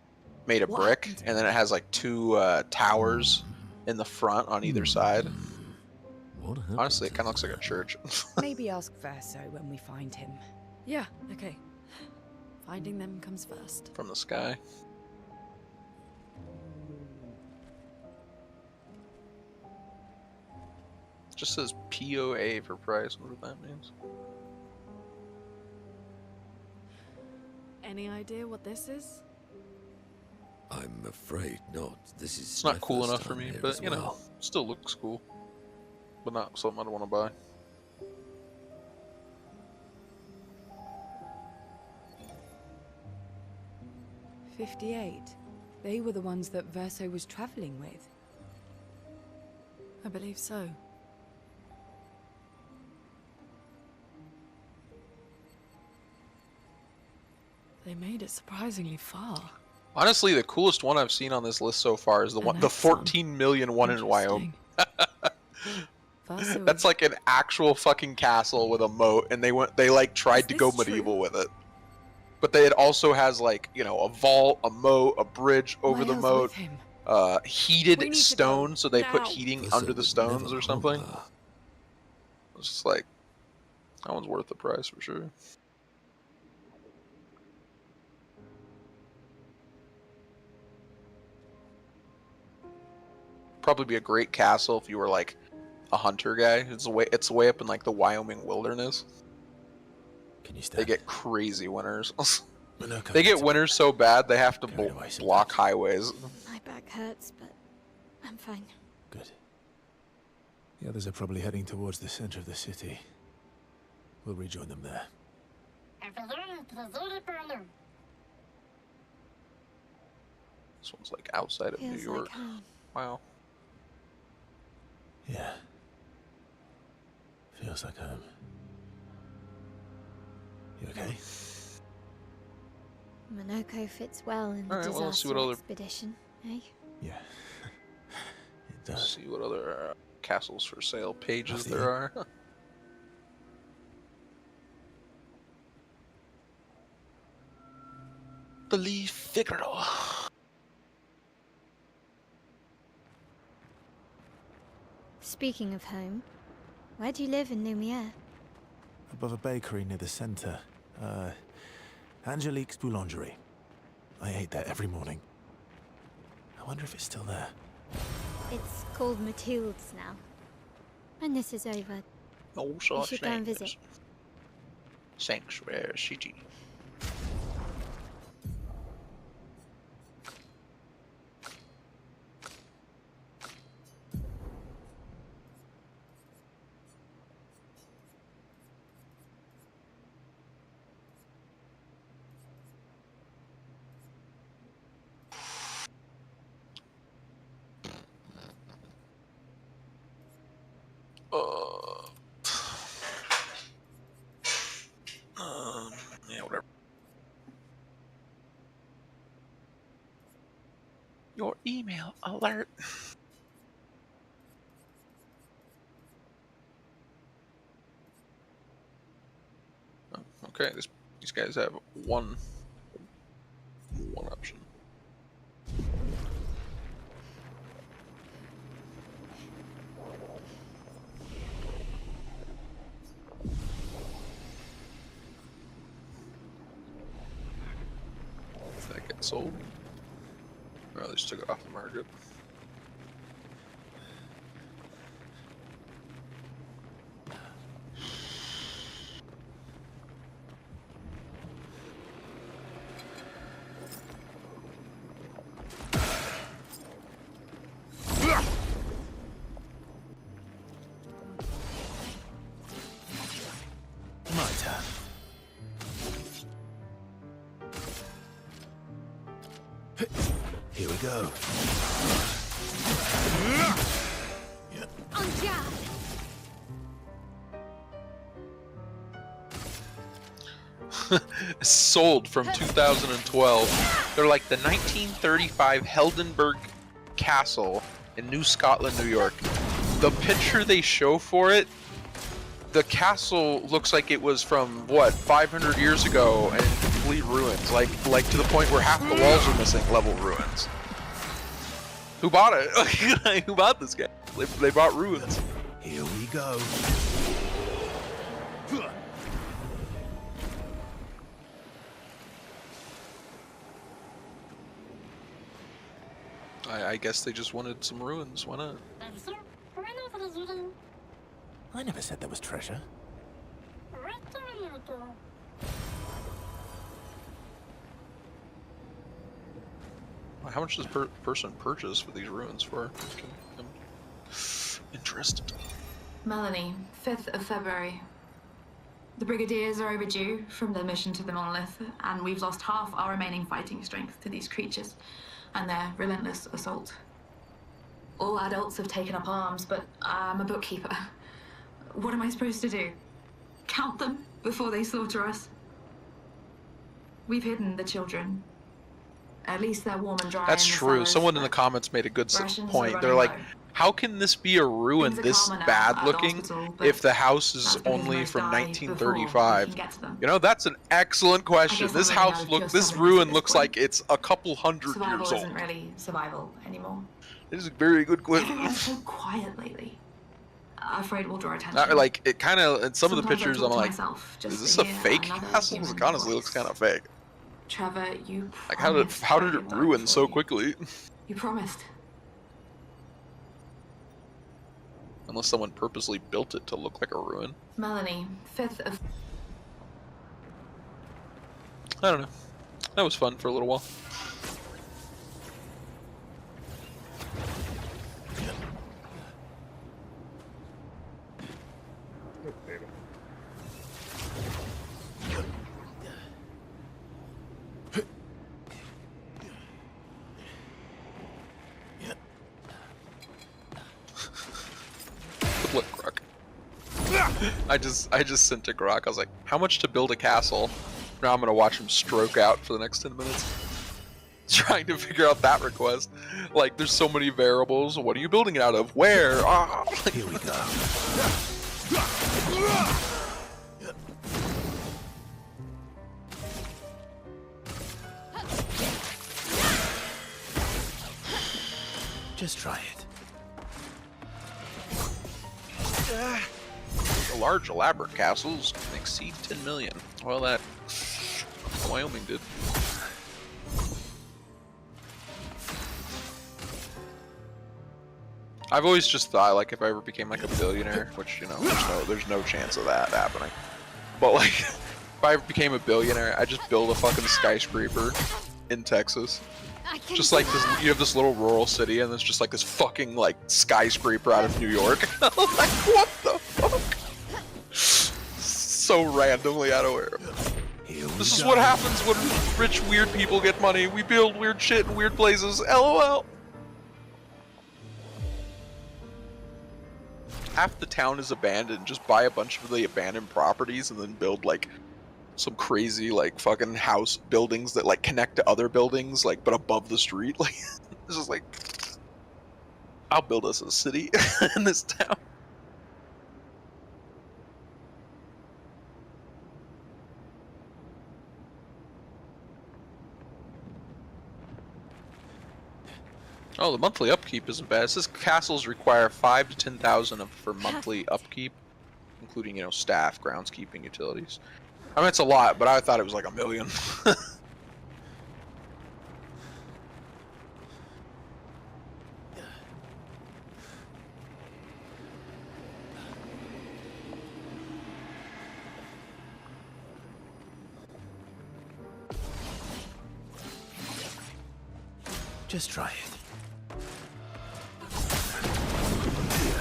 made of What brick, happened? and then it has like two towers in the front on either side. What happened? Honestly, it to kind of looks like a that? church. Maybe ask Verso when we find him. Yeah, okay. Finding them comes first. From the sky. Just says POA for price. What that means? Any idea what this is? I'm afraid not. This is It's not my cool first enough for time me, here but as you know, well. still looks cool. But not something I'd want to buy. '58. They were the ones that Verso was traveling with. I believe so. They made it surprisingly far. Honestly, the coolest one I've seen on this list so far is the An one, the Exxon. 14 million one in Wyoming. Interesting. Verso That's is- like an actual fucking castle with a moat, and they like tried Is to go this true? medieval with it. But it also has like, you know, a vault, a moat, a bridge over the Wales moat, with him. We heated need to stone, go so they put now. heating Verso under the would stones never or harm something. her. It's just like, that one's worth the price for sure. Probably be a great castle if you were like a hunter guy. It's way up in like the Wyoming wilderness. Can you stand? They get crazy winters. Minoko, They get it's- winters so bad they have to Carried away sometimes. block highways. My back hurts, but I'm fine. Good. The others are probably heading towards the center of the city. We'll rejoin them there. This one's like outside of New Feels York. like home. Wow. Yeah. Feels like home. You okay? Minoko fits well in the Alright, well, let's see disaster what other- expedition, eh? Yeah. It Let's does. see what other castles for sale pages That's there the- are. Believe Figaro. Speaking of home, where do you live in Lumiere? Above a bakery near the center. Angelique's Boulangerie. I ate there every morning. I wonder if it's still there. It's called Matilde's now. When this is over, No you such should go and thing visit. as Sanctuary City. Yeah, whatever. Your email alert. Oh, okay, these guys have one option. Did that get sold? Oh, they just took it off the market. Here we go. En garde! Sold from 2012. They're like the 1935 Heldenberg Castle in New Scotland, New York. The picture they show for it, the castle looks like it was from what 500 years ago and complete ruins, like to the point where half the walls are missing, level ruins. Who bought it? Who bought this game? They bought ruins. Here we go. I guess they just wanted some ruins. Why not? I never said there was treasure. How much does person purchase for these ruins for? I'm interested. Melanie, 5th of February. The Brigadiers are overdue from their mission to the Monolith, and we've lost half our remaining fighting strength to these creatures and their relentless assault. All adults have taken up arms, but I'm a bookkeeper. What am I supposed to do? Count them before they slaughter us? We've hidden the children. At least they're warm and dry. That's true. Someone in the comments made a good point. They're like, how can this be a ruin this bad looking if the house is only from 1935? You know, that's an excellent question. This ruin looks like it's a couple hundred years old. Survival isn't really survival anymore. This is a very good question. Everyone's so quiet lately. Afraid we'll draw attention. Like, it kind of, in some of the Sometimes I pictures, talk I'm to like, myself, just is this to a hear fake another castle? human It honestly voice. looks kind of fake. Trevor, you Like, promised how did I it would die ruin so for you. quickly? You promised. Unless someone purposely built it to look like a ruin. Melanie, 5th of... I don't know. That was fun for a little while. Good luck, Grok. I just sent to Grok. I was like, how much to build a castle? Now I'm gonna watch him stroke out for the next 10 minutes. Trying to figure out that request. Like, there's so many variables. What are you building it out of? Where? Ah! Here we go. Just try it. Large, elaborate castles can exceed 10 million. Well, that Wyoming did. I've always just thought, like, if I ever became like a billionaire, which, you know, there's no chance of that happening. But like, if I became a billionaire, I'd just build a fucking skyscraper in Texas. Just like this, you have this little rural city, and there's just like this fucking like skyscraper out of New York. I'm like, what the fuck? So randomly out of nowhere. This is what happens when rich, weird people get money. We build weird shit in weird places. LOL. Half the town is abandoned. Just buy a bunch of the abandoned properties and then build like some crazy like fucking house buildings that like connect to other buildings, like but above the street. Like this is like, I'll build us a city in this town. Oh, the monthly upkeep isn't bad. It says castles require 5,000 to 10,000 for monthly upkeep, including, you know, staff, groundskeeping, utilities. I mean, it's a lot, but I thought it was like $1 million. Just try it.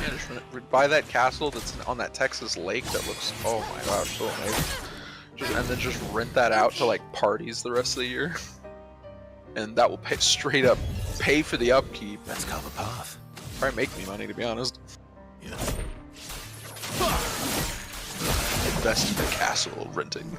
Yeah, just buy that castle that's on that Texas lake that looks, oh my gosh, so amazing. And then just rent that out to like parties the rest of the year. And that will pay straight up pay for the upkeep. Let's carve a path. Probably make me money, to be honest. Yeah. Invest in the castle renting.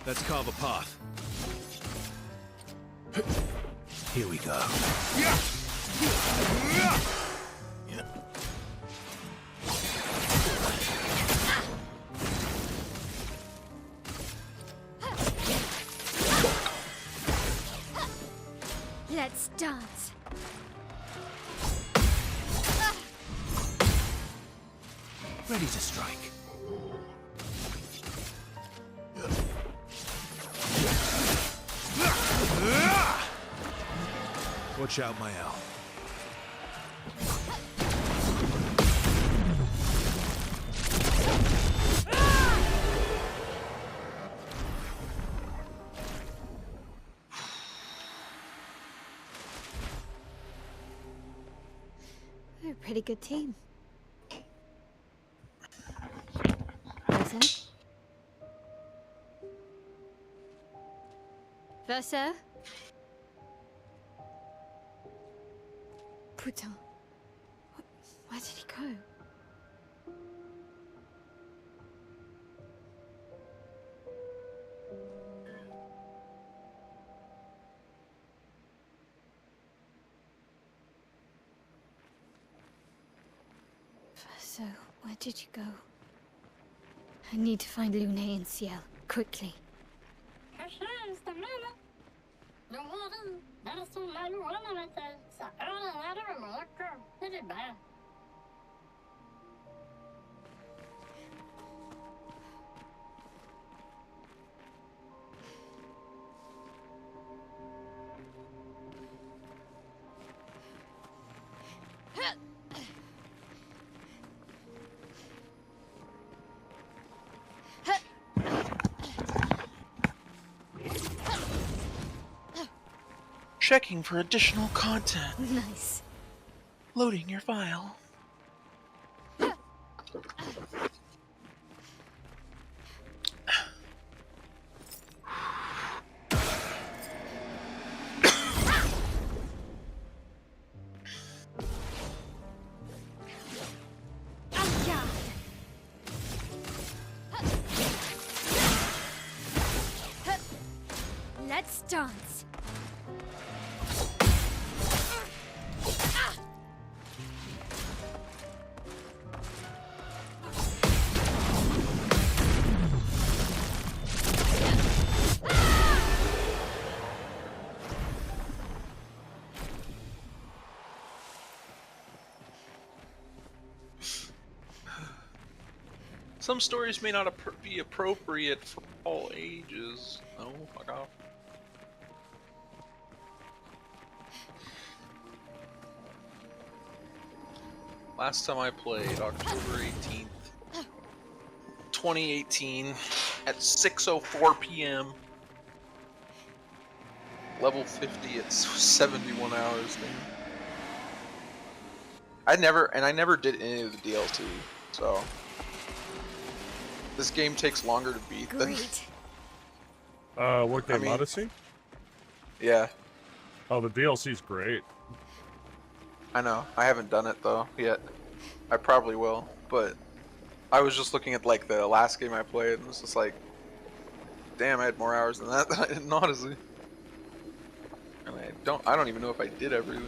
Let's carve a path. Here we go. Let's dance. Ready to strike. Watch out, my owl. We're a pretty good team. Versa? Versa? Putain. Where did he go? Verso, where did you go? I need to find Lune and Ciel, quickly. Checking for additional content. Nice. Loading your file. Let's dance. Some stories may not be appropriate for all ages. No, fuck off. Last time I played, October 18th, 2018, at 6:04 p.m. Level 50 at 71 hours. I never did any of the DLC, so this game takes longer to beat than. What game? I mean, Odyssey? Yeah, Oh, the DLC's great. I know. I haven't done it though yet. I probably will, but I was just looking at like the last game I played, and it's just like, damn, I had more hours than that than I did in Odyssey. And I don't even know if I did everything.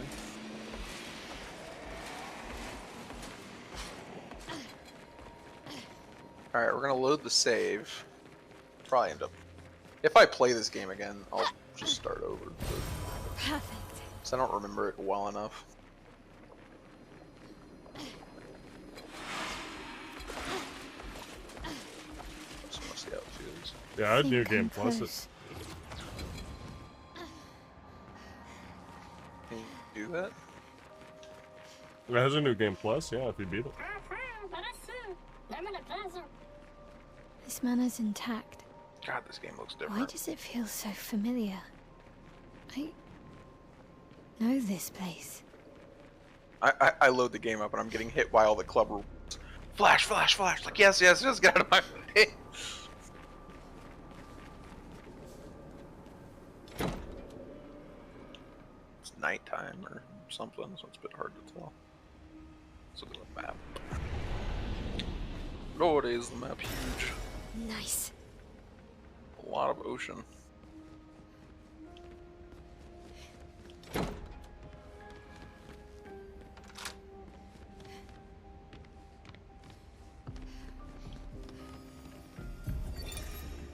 All right, we're gonna load the save. Probably end up. If I play this game again, I'll just start over. Perfect. So I don't remember it well enough. Just wanna see how it feels. Yeah, I had New Think Game I'm Plus. close. Can you do that? It has a New Game Plus, yeah, if you beat it. This manor's intact. God, this game looks Why different. does it feel so familiar? I know this place. I load the game up and I'm getting hit by all the club rules. Flash, flash, flash. Like, yes, yes, yes, get out of my way. It's nighttime or something, so it's a bit hard to tell. Let's look at the map. Nowadays, the map huge. Nice. A lot of ocean.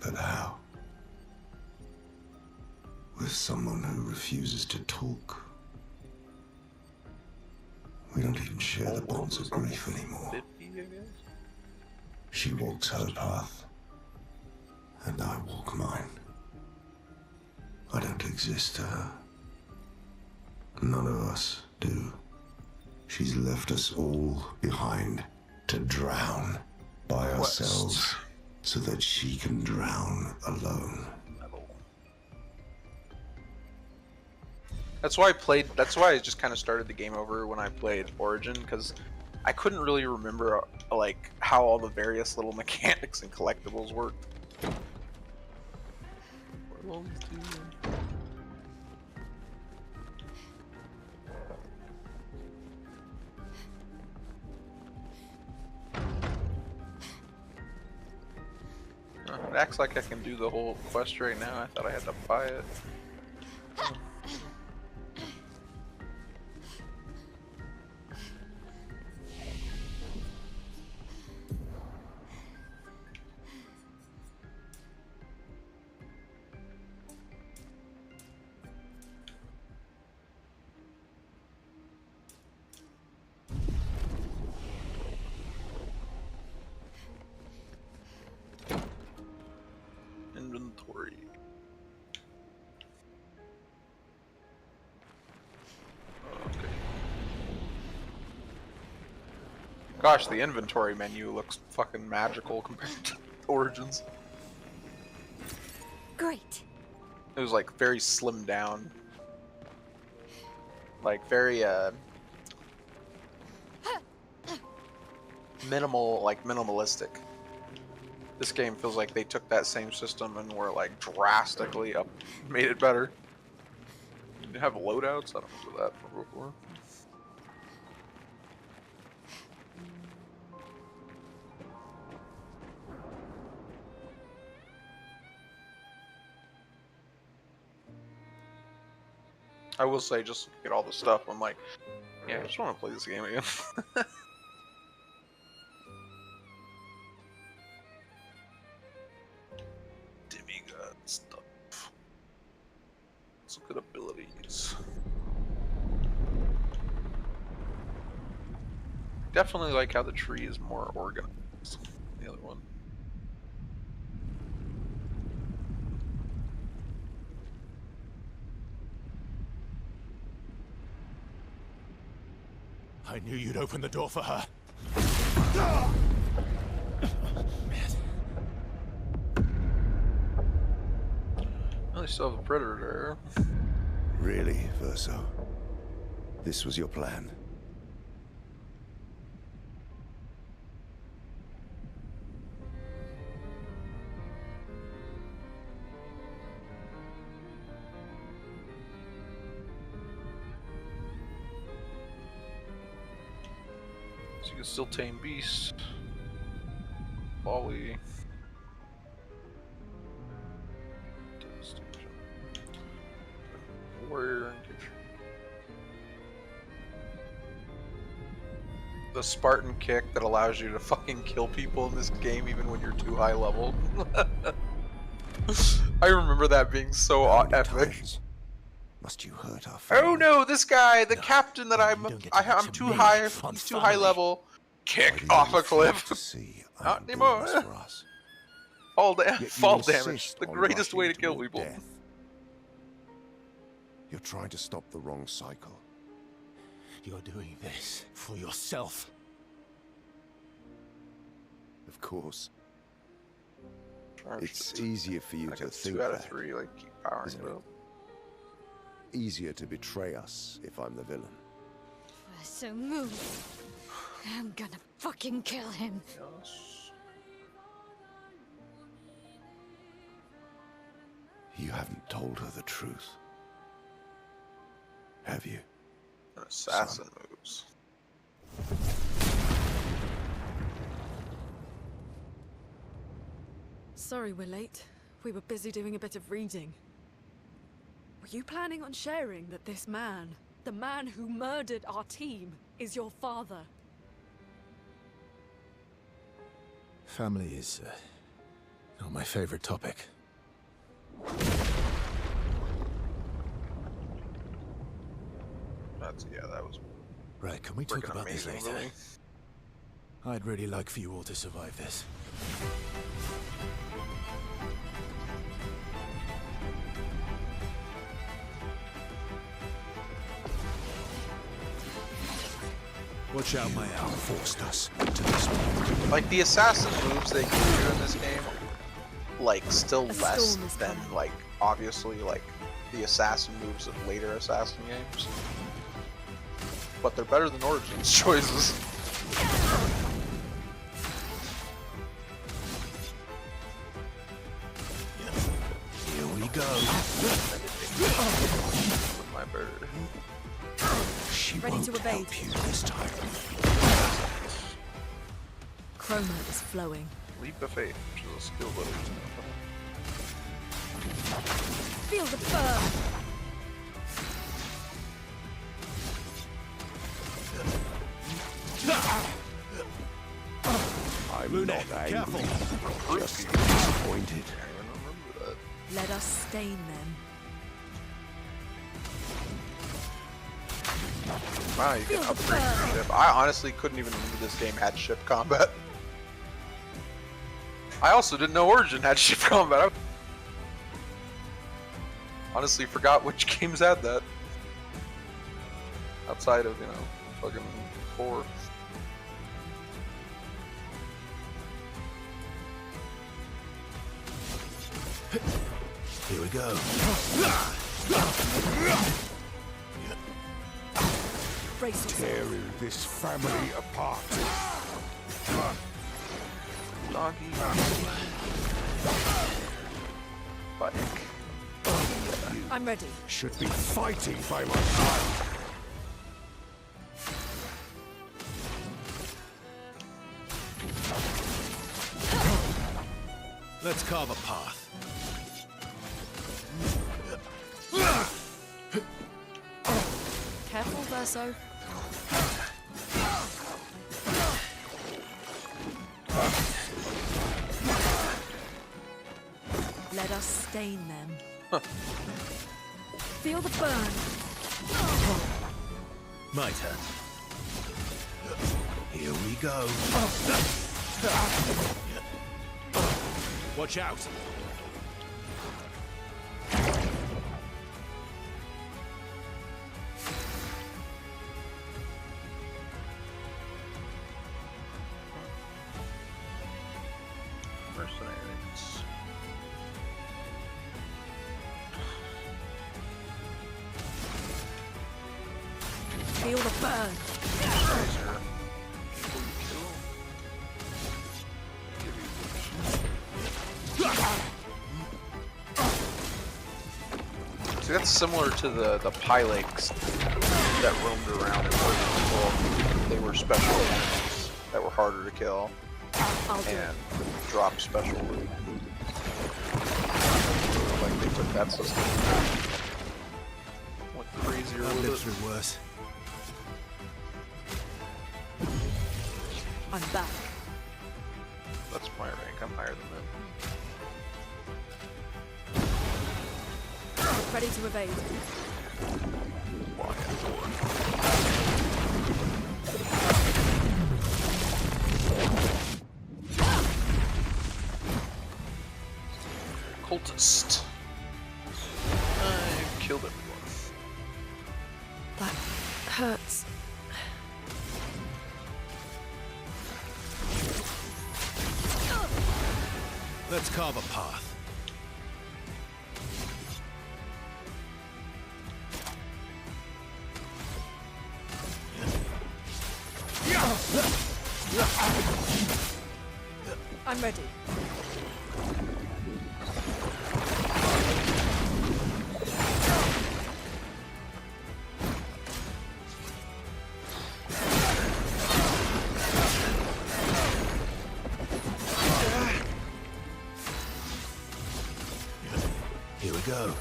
But how? With someone who refuses to talk. We don't even share the bonds of grief anymore. 50, I guess? She walks her path, and I walk mine. I don't exist to her. None of us do. She's left us all behind to drown by ourselves so that she can drown alone. That's why I just kind of started the game over when I played Origin, because I couldn't really remember like how all the various little mechanics and collectibles worked. What are all these two? It acts like I can do the whole quest right now. I thought I had to buy it. Inventory. Okay. Gosh, the inventory menu looks fucking magical compared to Origins. Great. It was like very slimmed down. Like very minimal, like minimalistic. This game feels like they took that same system and were like drastically up, made it better. Did you have loadouts? I don't remember that from before. I will say, just look at all the stuff, I'm like, yeah, I just want to play this game again. Demigod stuff. Let's look at abilities. Definitely like how the tree is more organized than the other one. I knew you'd open the door for her. Well, they still have a predator Really, Verso? This was your plan? So you can still tame beasts. Volley. Warrior engage. The Spartan kick that allows you to fucking kill people in this game even when you're too high level. I remember that being so epic. Must you hurt our Oh no, this guy, the captain that I'm too high, he's too high level. Kick off a cliff. Not anymore. Fall damage, the greatest way to kill people. Death. You're trying to stop the wrong cycle. You're doing this for yourself. Of course. Charged It's easier for you to think 2 out of that, 3, like keep powering it up. easier to betray us if I'm the villain. So move. I'm gonna fucking kill him. Yes. You haven't told her the truth, have you? An assassin moves. Sorry we're late. We were busy doing a bit of reading. Were you planning on sharing that this man, the man who murdered our team, is your father? Family is not my favorite topic. That was Right, can we talk freaking about this amazing later? movie. I'd really like for you all to survive this. Watch out, my owl forced us to this point. Like the assassin moves they give you in this game, like still less than like obviously like the assassin moves of later assassin games. But they're better than Origins choices. Here we go. My bird. She Ready to won't evade. help you this time. Chroma is flowing. Leap of Faith, which is a skill that Feel the burn! I'm not angry, just disappointed. Let us stain them. Wow, you can upgrade your ship. I honestly couldn't even remember this game had ship combat. I also didn't know Origin had ship combat. I honestly forgot which games had that. Outside of, you know, fucking 4. Here we go. Tearing this family apart. Doggy. Bike. I'm ready. Should be fighting by my side. Let's carve a path. Careful, Verso. Let us stain them. Feel the burn. My turn. Here we go. Watch out. Mercenaries. Feel the burn. Razor. People you kill. See, that's similar to the Pylex that roamed around and hurt people. They were special enemies. harder to kill, I'll do it. and drop special. Like they took that system, went crazier I've with lived it. through worse. I'm back. That's my rank. I'm higher than Ready to evade. Cultist. I killed everyone. That hurts. Let's carve a path. I'm ready. Here we go.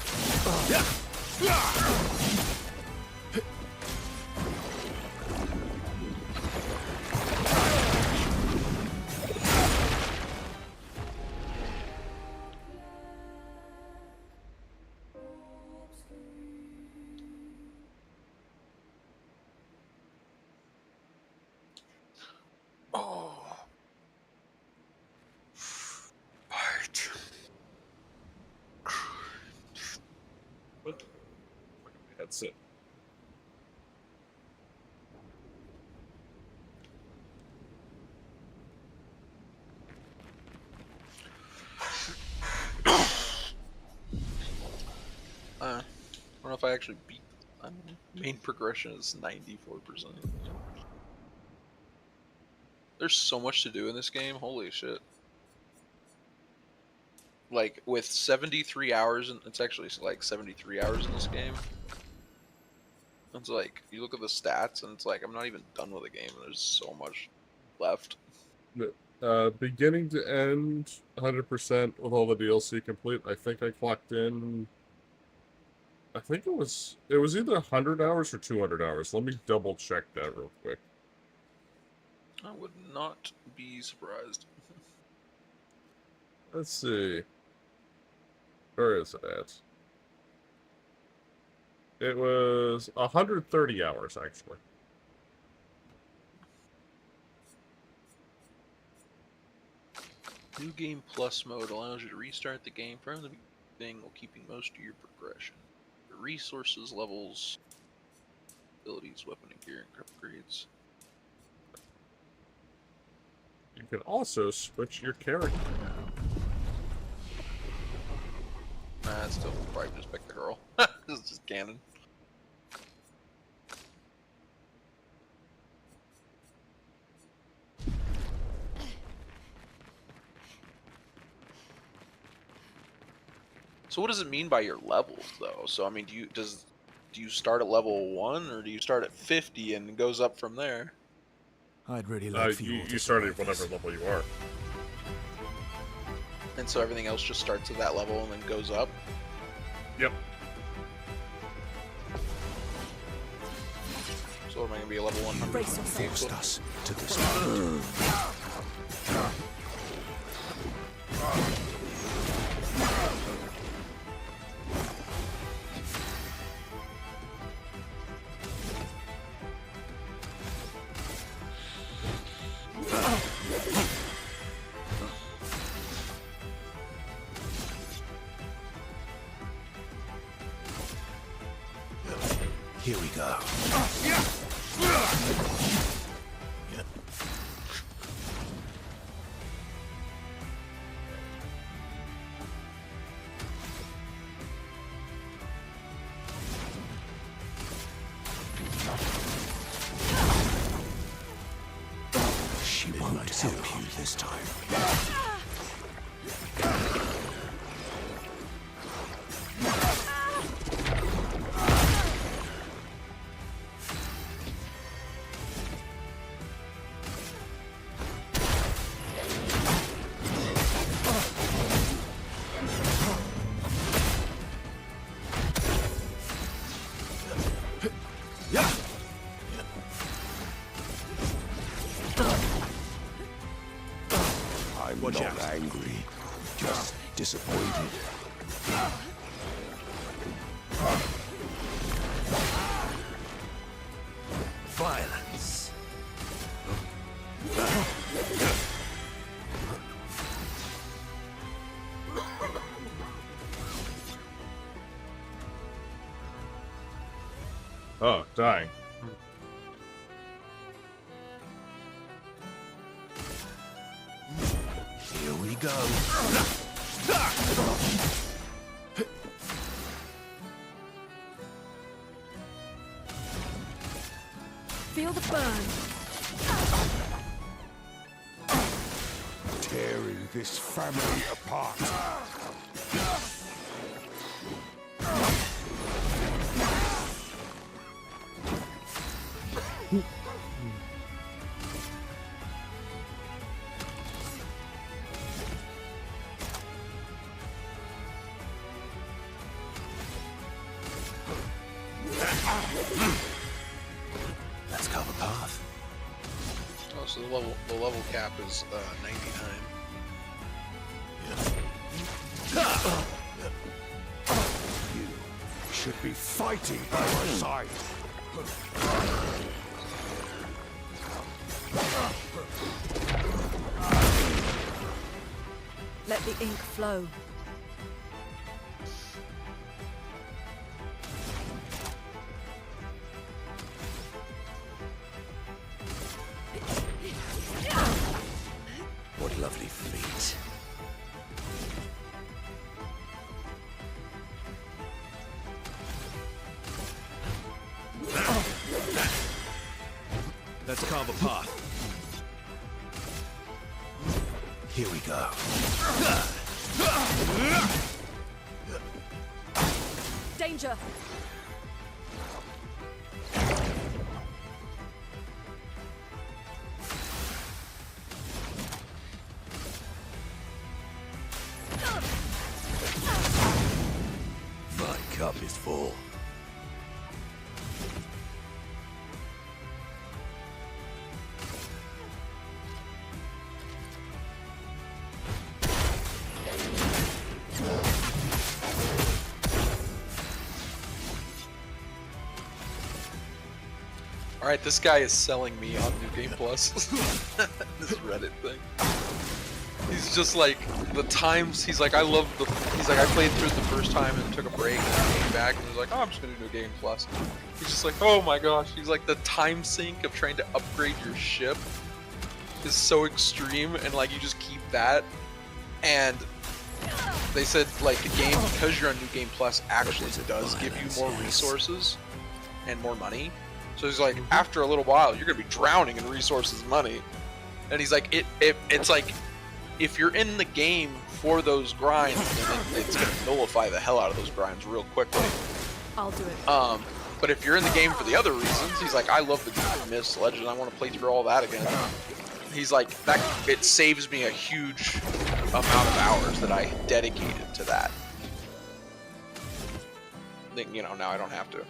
Oh. Part. What? That's it. I don't know if I actually beat. I don't know. Main progression is 94%. There's so much to do in this game. Holy shit! Like with 73 hours, and it's actually like 73 hours in this game. It's like you look at the stats, and it's like I'm not even done with the game. And there's so much left. Beginning to end, 100% with all the DLC complete. I think I clocked in. I think it was either 100 hours or 200 hours. Let me double check that real quick. I would not be surprised. Let's see. Where is it at? It was 130 hours, actually. New Game Plus mode allows you to restart the game from the beginning while keeping most of your progression. Your resources, levels, abilities, weapon and gear, and upgrades. You can also switch your character now. Nah, I'd still probably just pick the girl. This is just canon. So what does it mean by your levels, though? So I mean, do you start at level 1, or do you start at 50 and it goes up from there? I'd really like for you all to you start at survive whatever this. level you are. And so everything else just starts at that level and then goes up? Yep. So am I going to be a level 100? Brace yourself. Forced us to this point. Here we go. She won't help you this time. I'm Watch not out. angry, just disappointed. Violence. Oh, dying. Here we go. Feel the burn. Tearing this family apart. Let's carve a path. Oh, so the level cap is 99. You should be fighting by my side. Let the ink flow. What lovely feet. Let's carve a path. Here we go. Danger! My cup is full. Alright, this guy is selling me on New Game Plus. This Reddit thing. He's just like, the times, he's like, I played through it the first time and took a break and then came back and was like, oh, I'm just gonna do New Game Plus. He's just like, oh my gosh, he's like, the time sink of trying to upgrade your ship is so extreme, and like, you just keep that. And they said, like, the game, because you're on New Game Plus, actually does give you more resources and more money. So he's like, after a little while, you're gonna be drowning in resources and money. And he's like, it's like, if you're in the game for those grinds, then it's gonna nullify the hell out of those grinds real quickly. I'll do it. But if you're in the game for the other reasons, he's like, I love the Myths, Legend, I want to play through all that again. He's like, that it saves me a huge amount of hours that I dedicated to that. Then, you know, now I don't have to.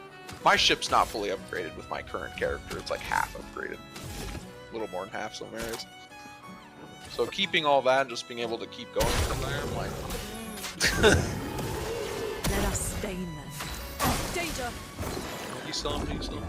My ship's not fully upgraded with my current character. It's like half upgraded. A little more than half some areas. So keeping all that and just being able to keep going from there, I'm like... Let us stain them. Danger! You selling me some?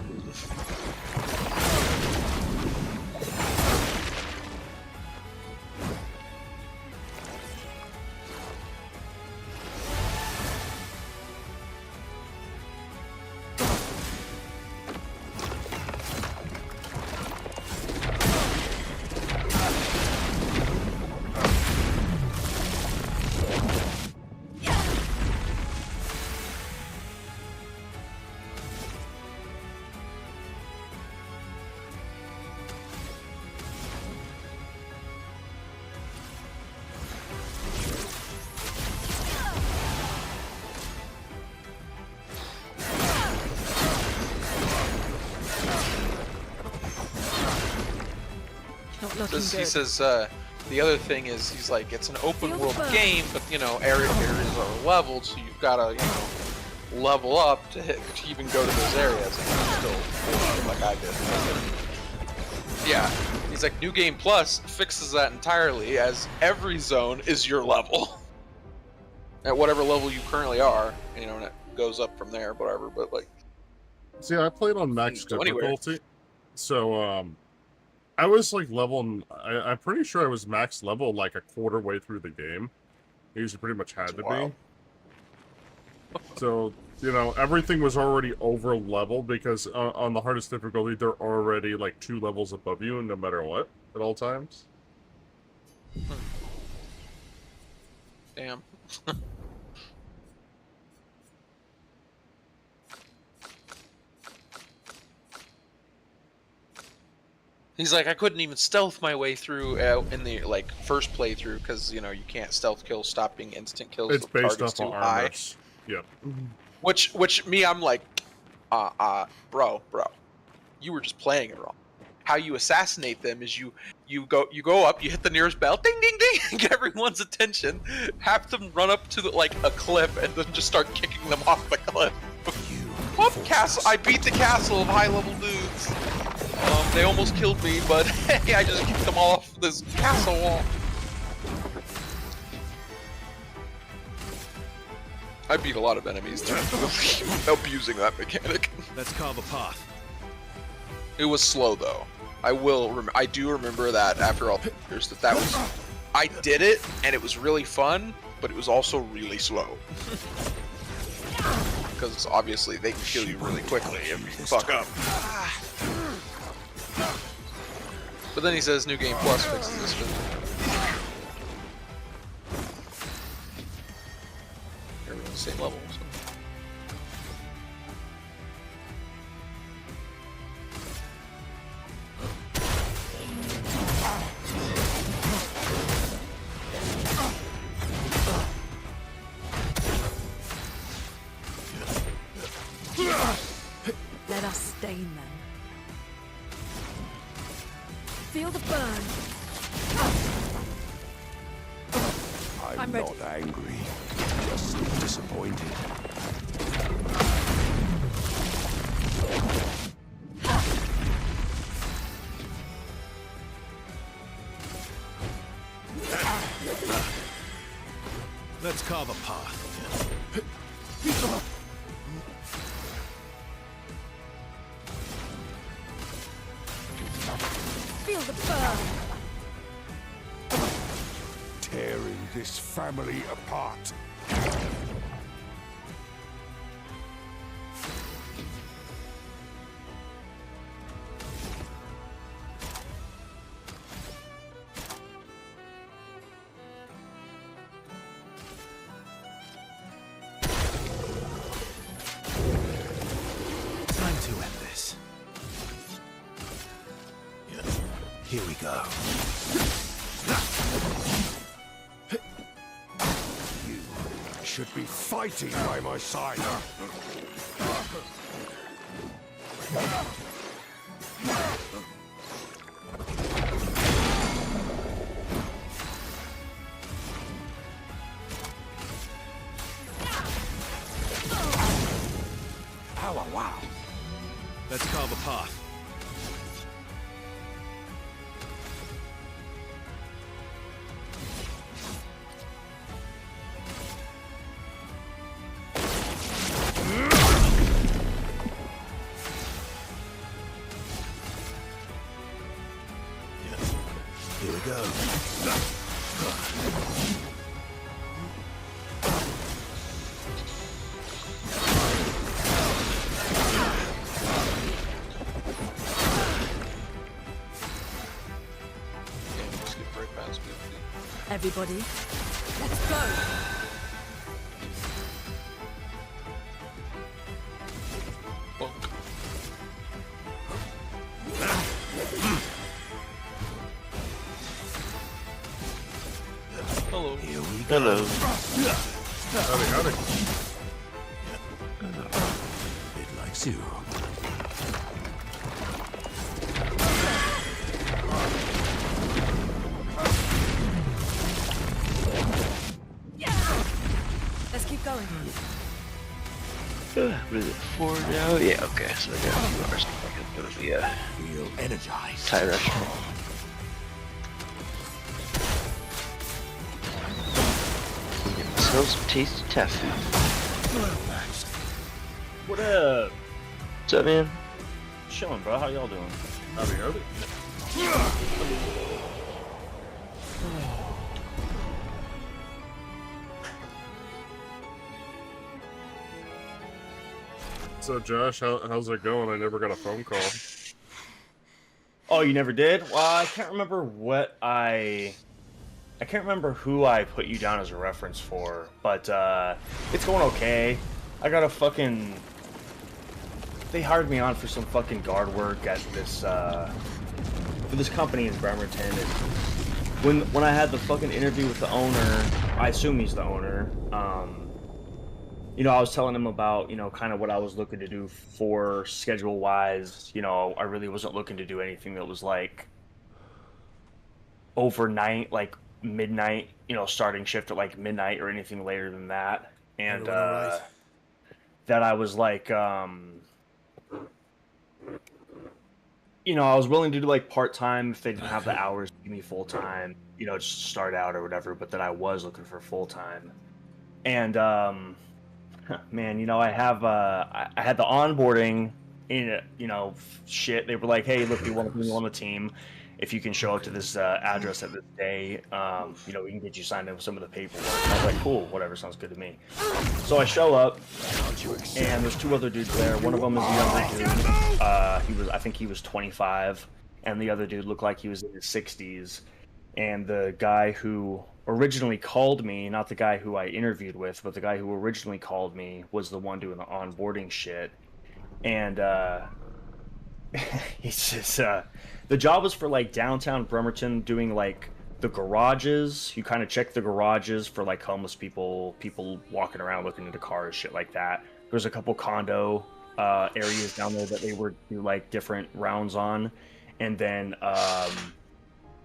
He says the other thing is, he's like, it's an open world game, but you know, areas are leveled, so you've got to, you know, level up to even go to those areas, and still like I did. Yeah, He's like, New Game Plus fixes that entirely, as every zone is your level. At whatever level you currently are, you know, and it goes up from there, whatever, but like... See, I played on max difficulty, so, I was like level... I'm pretty sure I was max level like a quarter way through the game. I usually pretty much had to be. So, you know, everything was already over leveled because on the hardest difficulty, they're already like 2 levels above you no matter what at all times. Damn. He's like, I couldn't even stealth my way through in the like first playthrough because you know you can't stealth kills stop being instant kills. It's based off of armors. Yep. Which me, I'm like, bro, you were just playing it wrong. How you assassinate them is you go up, you hit the nearest bell, ding ding ding, get everyone's attention, have them run up to like a cliff, and then just start kicking them off the cliff. Castle! I beat the castle of high-level dudes. They almost killed me, but hey, I just kicked them off this castle wall. I beat a lot of enemies too, abusing that mechanic. Let's carve a path. It was slow though. I do remember that after all years that was. I did it and it was really fun, but it was also really slow. Because obviously they can kill you really quickly if you fuck up. But then he says New Game Plus fixes this one. Everyone's the same level. So. Let us stain them. Feel the burn. I'm ready. not angry, just disappointed. Let's carve a path. Feel the burn. Tearing this family apart. Time to end this. Here we go. You should be fighting by my side. Oh, wow. Let's carve a path. Here we go. Everybody, let's go. Hello. Here we go. Hello. Howdy. It likes you. Let's keep going. What is it, 4 now? Yeah, okay, so I got a few hours. I'm gonna be Feel energized. tie rush. ourselves some tasty tofu. What up? What's up, man? Chilling, bro. How y'all doing? Howdy, howdy. So, Josh, how's it going? I never got a phone call. Oh, you never did? Well, I can't remember I can't remember who I put you down as a reference for, but it's going okay. I got a fucking... They hired me on for some fucking guard work at this, for this company in Bremerton, and when I had the fucking interview with the owner, I assume he's the owner, you know, I was telling him about, you know, kind of what I was looking to do for schedule-wise. You know, I really wasn't looking to do anything that was, like, overnight, like, midnight, you know, starting shift at, like, midnight or anything later than that. And, that I was, like, you know, I was willing to do, like, part-time if they didn't have the hours to give me full-time, you know, just start out or whatever, but that I was looking for full-time. And, man, you know, I had the onboarding in, you know, shit. They were like, hey, look, we want to put you on the team. If you can show up to this address at this day, you know, we can get you signed up with some of the paperwork. And I was like, cool, whatever, sounds good to me. So I show up, and there's two other dudes there. One of them is a younger dude. I think he was 25, and the other dude looked like he was in his 60s. And the guy who originally called me, not the guy who I interviewed with, but the guy who originally called me was the one doing the onboarding shit. And he's just the job was for like downtown Bremerton, doing like the garages. You kind of check the garages for like homeless people walking around looking into cars, shit like that. There's a couple condo areas down there that they were do like different rounds on, and then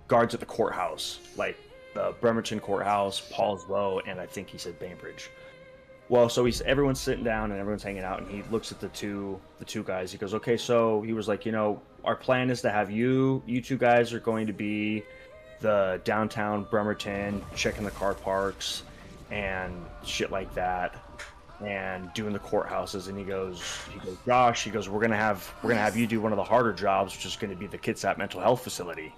guards at the courthouse, like the Bremerton courthouse, Paulslow, and I think he said Bainbridge. Well, so everyone's sitting down and everyone's hanging out, and he looks at the two guys. He goes, okay, so he was like, you know, our plan is to have you two guys are going to be the downtown Bremerton, checking the car parks and shit like that, and doing the courthouses. And he goes, Josh, we're gonna have you do one of the harder jobs, which is going to be the Kitsap mental health facility.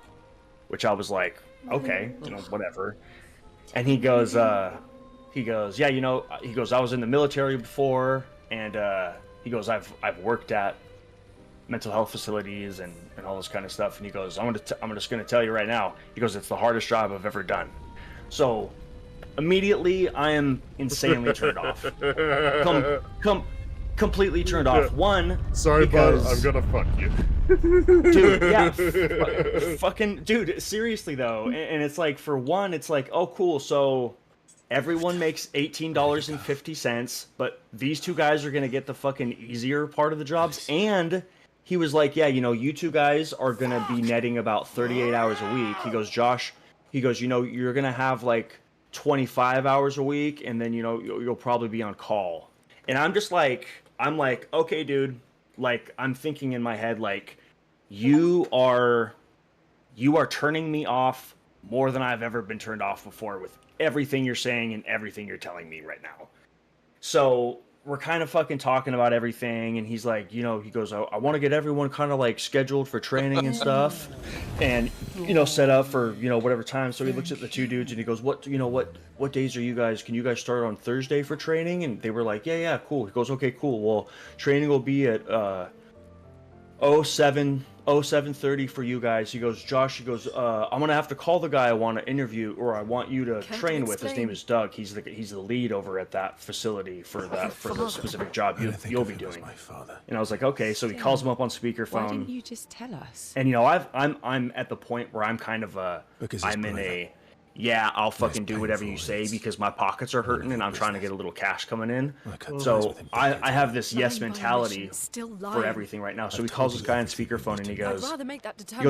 Which I was like, okay, you know, whatever. And he goes, yeah, you know, I was in the military before, and he goes, I've worked at mental health facilities and all this kind of stuff. And he goes, I'm just gonna tell you right now. He goes, it's the hardest job I've ever done. So immediately, I am insanely turned off. Completely turned off. One, sorry, because... bud, I'm gonna fuck you. Dude, yeah, fucking, dude, seriously though, and it's like, for one, it's like, oh cool, so everyone makes $18.50, but these two guys are gonna get the fucking easier part of the jobs. And he was like, yeah, you know, you two guys are gonna be netting about 38 hours a week. He goes, Josh, he goes, you know, you're gonna have like 25 hours a week, and then, you know, you'll probably be on call. And I'm like, okay, dude, like, I'm thinking in my head, like, you are turning me off more than I've ever been turned off before with everything you're saying and everything you're telling me right now. So we're kind of fucking talking about everything, and he's like, you know, he goes, I want to get everyone kind of like scheduled for training and stuff, and, you know, set up for, you know, whatever time. So he looks at the two dudes and he goes, what days are you guys, can you guys start on Thursday for training? And they were like, yeah, cool. He goes, okay, cool. Well, training will be at 7:30 for you guys. He goes, Josh, he goes, I'm gonna have to call the guy I want to interview, or I want you to train with. His name is Doug. He's the lead over at that facility for the specific job you'll be doing. And I was like, okay. So he calls him up on speakerphone. Why didn't you just tell us? And, you know, I'm at the point where I'm kind of yeah, I'll fucking do whatever you say because my pockets are hurting and I'm trying to get a little cash coming in. So I have this yes mentality for everything right now. So he calls this guy on speakerphone and he goes,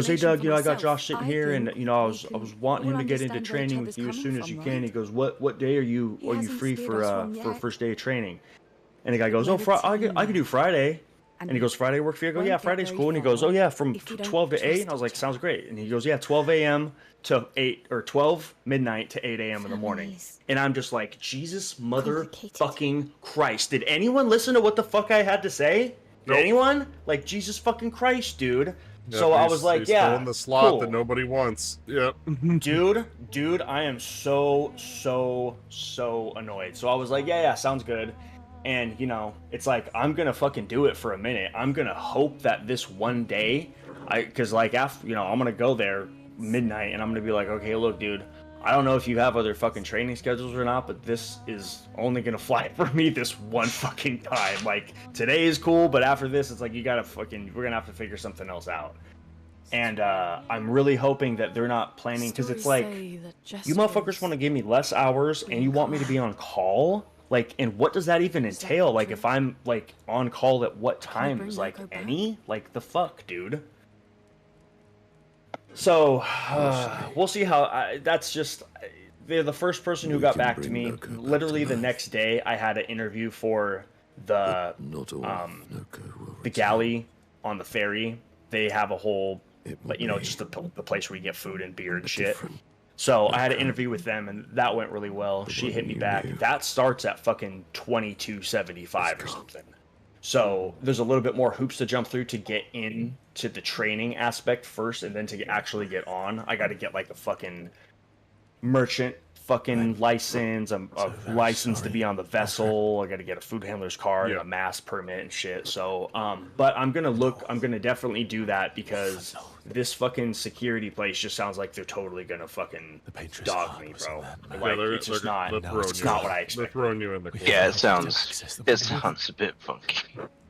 hey Doug, you know, I got Josh sitting here, and, you know, I was wanting him to get into training with you as soon as you can. He goes, what day are you free for first day of training? And the guy goes, oh, I could do Friday. And he goes, Friday work for you? I go, yeah, Friday's cool. And he goes, oh yeah, from 12 to 8. And I was like, sounds great. And he goes, yeah, 12 a.m. to 8, or 12 midnight to 8 a.m. in the morning. And I'm just like, Jesus motherfucking Christ. Did anyone listen to what the fuck I had to say? Did anyone? Like, Jesus fucking Christ, dude. Yep, so I was like, he's yeah, filling the slot cool. that nobody wants. Yep. dude, I am so annoyed. So I was like, yeah, sounds good. And, you know, it's like, I'm gonna fucking do it for a minute. I'm gonna hope that this one day, because like, after, you know, I'm gonna go there midnight and I'm gonna be like, okay, look, dude, I don't know if you have other fucking training schedules or not, but this is only gonna fly for me this one fucking time. Like, today is cool, but after this, it's like, we're gonna have to figure something else out. And I'm really hoping that they're not planning, because it's like, you motherfuckers want to give me less hours and you want me to be on call? Like, and what does that even entail? Like, if I'm, like, on call at what times? Like, any? Like, the fuck, dude? So, we'll see how... that's just... They're the first person who got back to me. Literally the next day, I had an interview for the galley on the ferry. They have a whole... But, you know, just the place where you get food and beer and shit. So I had an interview with them, and that went really well. She hit me back. That starts at fucking 22.75 or something. So there's a little bit more hoops to jump through to get into the training aspect first, and then to actually get on, I got to get like a fucking merchant fucking license, a license to be on the vessel. I got to get a food handler's card, a mass permit and shit. So, but I'm gonna definitely do that, because this fucking security place just sounds like they're totally gonna fucking dog me, bro. Like, it's just not what I expect. They're throwing you in the corner. Yeah, it sounds a bit funky.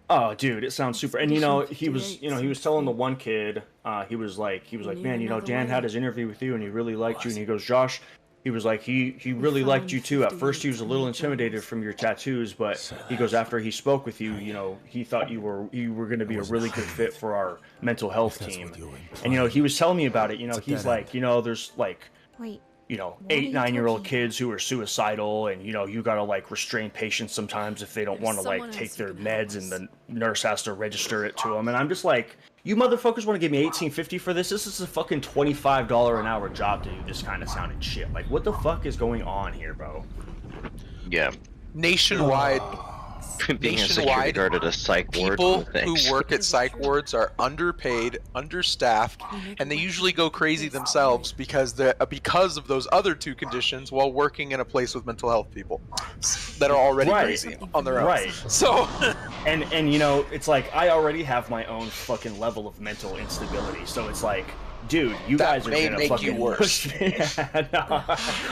Oh, dude, it sounds super. And, you know, he was telling the one kid, he was like, man, you know, Dan had his interview with you and he really liked you. And he goes, Josh, he was like, he really liked you too. At first he was a little intimidated from your tattoos, but he goes, after he spoke with you, you know, he thought you were going to be a really good fit for our mental health team. And, you know, he was telling me about it. You know, he's like, you know, there's like, you know, 8-9-year-old kids who are suicidal, and, you know, you gotta like restrain patients sometimes if they don't want to like take their meds, and the nurse has to register it to them. And I'm just like, you motherfuckers want to give me $18.50 for this? This is a fucking $25 an hour job to do this kind of sounding shit. Like, what the fuck is going on here, bro? Yeah. Nationwide, Being a security guard at a psych ward. people who work at psych wards are underpaid, understaffed, and they usually go crazy themselves because of those other two conditions while working in a place with mental health people that are already crazy on their own. Right. So, and you know, it's like, I already have my own fucking level of mental instability, so it's like, dude, you guys are gonna make fucking you worse. No,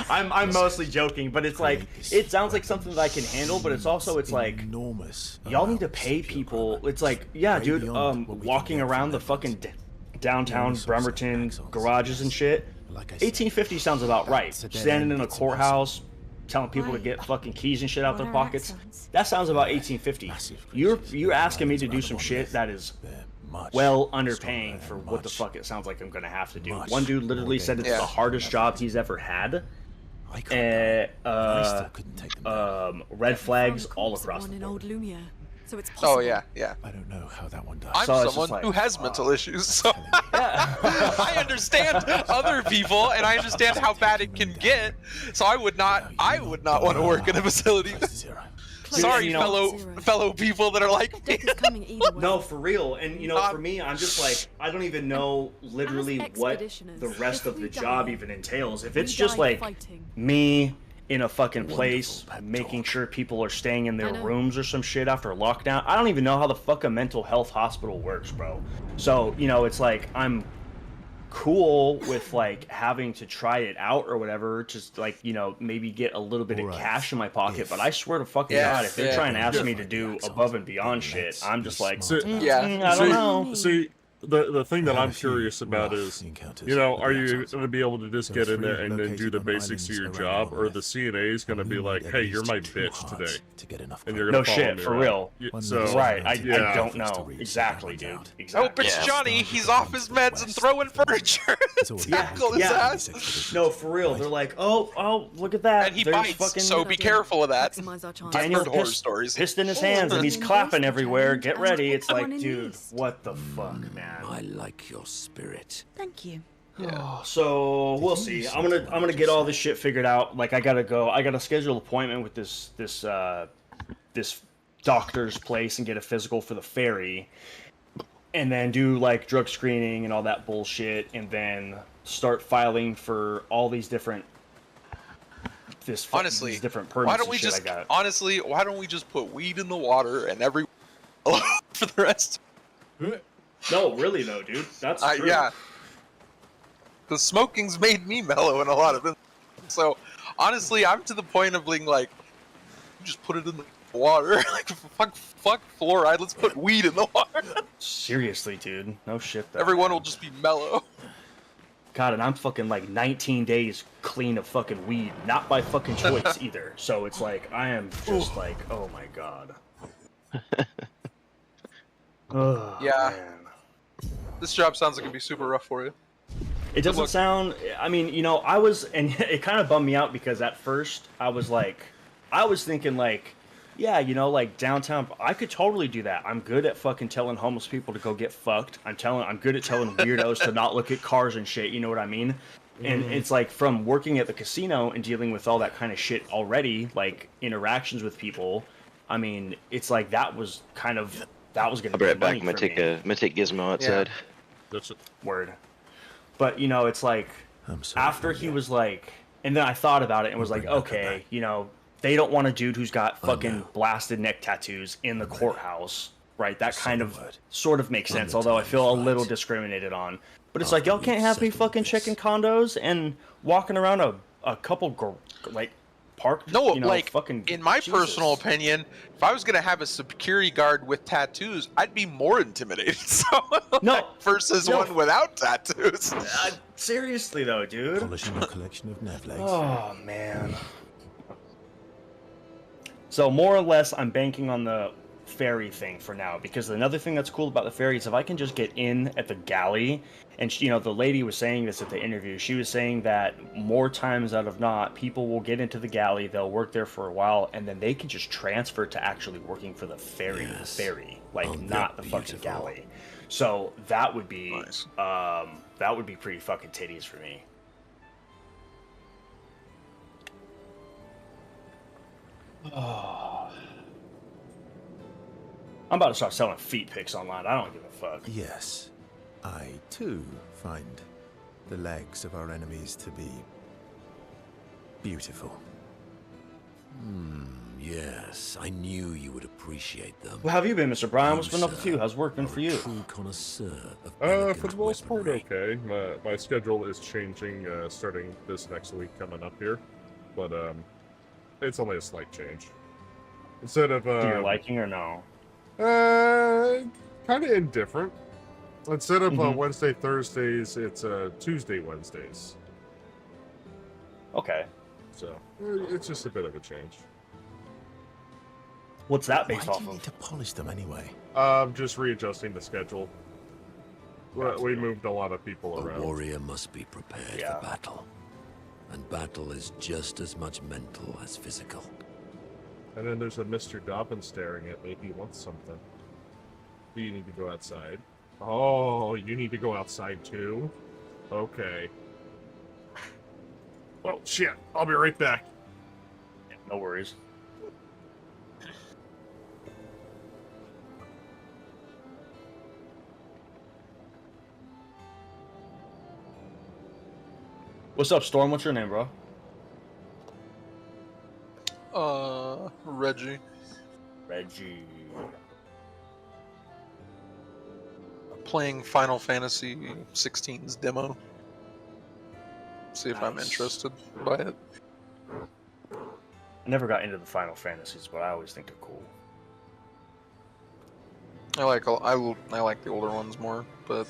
I'm mostly joking, but it's like, it sounds like something that I can handle, but it's also, it's like, y'all need to pay people. It's like, yeah, dude, walking around the fucking downtown Bremerton garages and shit, $18.50 sounds about right. Standing in a courthouse, telling people to get fucking keys and shit out their pockets, that sounds about $18.50. You're asking me to do some shit that is well underpaying for what the fuck it sounds like I'm gonna have to do. One dude literally said it's the hardest job he's ever had. Red flags all across the board. So it's possible. oh yeah. I don't know how that one died. I'm someone who has mental issues, so I understand other people, and I understand how bad it can get. So I would not want to work in a facility. Sorry, you know, fellow people that are like me. No, for real. And, you know, for me, I'm just like, I don't even know literally what the rest of the job even entails. If it's just like me in a fucking place making sure people are staying in their rooms or some shit after lockdown, I don't even know how the fuck a mental health hospital works, bro. So, you know, it's like, I'm cool with like having to try it out or whatever, just like, you know, maybe get a little bit of cash in my pocket, but I swear to fucking God, if they're trying to ask me to do above and beyond shit, I'm just like, I don't know. See, the thing that I'm curious about is, you know, are you going to be able to just get in there and then do the basics of your job, or the CNA is going to be like, hey, you're my bitch today, and you're going to No shit, for real. So right, I don't know exactly, dude. Exactly. I hope it's Johnny. He's off his meds and throwing furniture. Tackle his ass. No, for real. They're like, oh, look at that. And he There's bites, fucking so be careful of that. Daniel horror stories. pissed in his hands and he's clapping everywhere. Get ready. It's like, dude, what the fuck, man? I like your spirit. Thank you. So we'll see. I'm gonna get all this shit figured out. Like I gotta schedule an appointment with this doctor's place and get a physical for the ferry, and then do like drug screening and all that bullshit, and then start filing for all these different these different permits. Why don't we just why don't we just put weed in the water and every for the rest? No, really though, dude. That's true. Yeah. The smoking's made me mellow in a lot of it. So, honestly, I'm to the point of being like, just put it in the water. Like, fuck fluoride. Let's put weed in the water. Seriously, dude. No shit, though. Everyone will just be mellow. God, and I'm fucking like 19 days clean of fucking weed. Not by fucking choice either. So it's like, I am just like, oh my god. Oh, yeah. Man. This job sounds like it'd be super rough for you. It doesn't sound, I mean, you know, and it kind of bummed me out because at first I was thinking like, yeah, you know, like downtown, I could totally do that. I'm good at fucking telling homeless people to go get fucked. I'm good at telling weirdos to not look at cars and shit, you know what I mean? And it's like from working at the casino and dealing with all that kind of shit already, like interactions with people, I mean, it's like that was going to be I'll be right back. I'm gonna take Gizmo outside. Yeah. That's a word. But, you know, it's like, after he was like, and then I thought about it and was like, okay, you know, they don't want a dude who's got fucking blasted neck tattoos in the courthouse, right? That kind of sort of makes sense, although I feel a little discriminated on. But it's like, y'all can't have me fucking checking condos and walking around a couple, like, park. No, you know, like, fucking, in my Jesus. personal opinion, if I was going to have a security guard with tattoos, I'd be more intimidated. So, no, versus one without tattoos. Seriously, though, dude. Polishing a collection of nav legs. Oh, man. So, more or less, I'm banking on the ferry thing for now, because another thing that's cool about the ferry is if I can just get in at the galley, and you know, the lady was saying this at the interview, she was saying that more times out of not, people will get into the galley, they'll work there for a while, and then they can just transfer to actually working for the ferry, like not the fucking galley. So that would be nice. That would be pretty fucking titties for me. Oh. I'm about to start selling feet pics online. I don't give a fuck. Yes, I too find the legs of our enemies to be beautiful. Yes, I knew you would appreciate them. Well, how have you been, Mr. Bryan? What's been up with you? How's work been for you? True connoisseur of for the most part, okay. My schedule is changing starting this next week coming up here, but it's only a slight change. Instead of to your liking or no? Kind of indifferent. Instead of Wednesday, Thursdays, it's Tuesday, Wednesdays. Okay. So it's just a bit of a change. What's that based off of? Why do you need to polish them anyway? Just readjusting the schedule. We moved a lot of people around. A warrior must be prepared for battle, and battle is just as much mental as physical. And then there's a Mr. Dobbin staring at me. He wants something. Do you need to go outside? Oh, you need to go outside too? Okay. Well, shit. I'll be right back. Yeah, no worries. What's up, Storm? What's your name, bro? Reggie. Reggie. Playing Final Fantasy 16's demo. See if I'm interested by it. I never got into the Final Fantasies, but I always think they're cool. I like the older ones more, but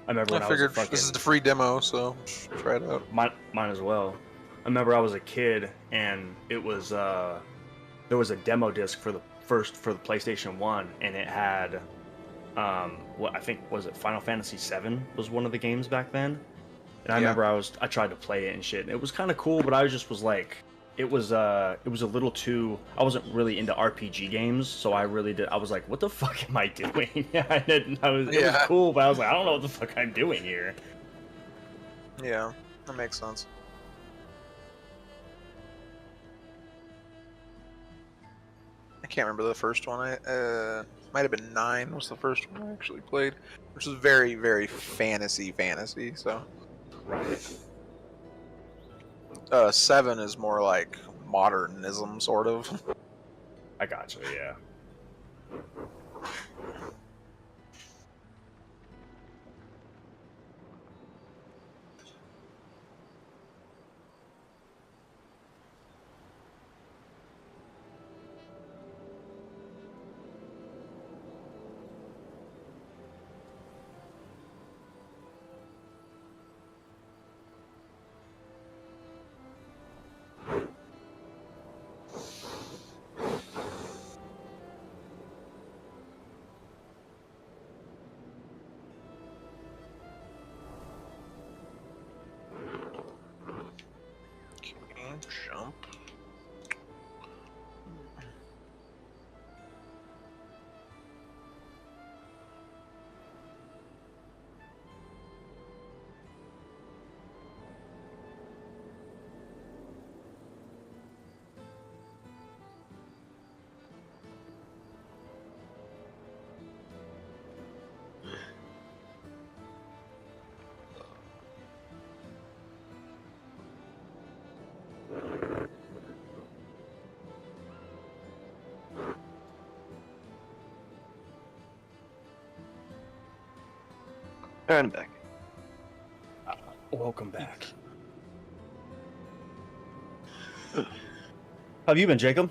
I remember when I was figured this is the free demo, so try it out. Mine as well. I remember I was a kid and it was there was a demo disc for the PlayStation 1 and it had what I think was it Final Fantasy 7 was one of the games back then. And I remember I tried to play it and shit. And it was kind of cool, but I was like it was a little too I wasn't really into RPG games, so I was like, what the fuck am I doing? It was cool, but I was like, I don't know what the fuck I'm doing here. Yeah, that makes sense. I can't remember the first one. I might have been 9 was the first one I actually played, which was very, very fantasy. So, right. 7 is more like modernism, sort of. I gotcha. Yeah. Jump. I'm back. Welcome back. How have you been, Jacob?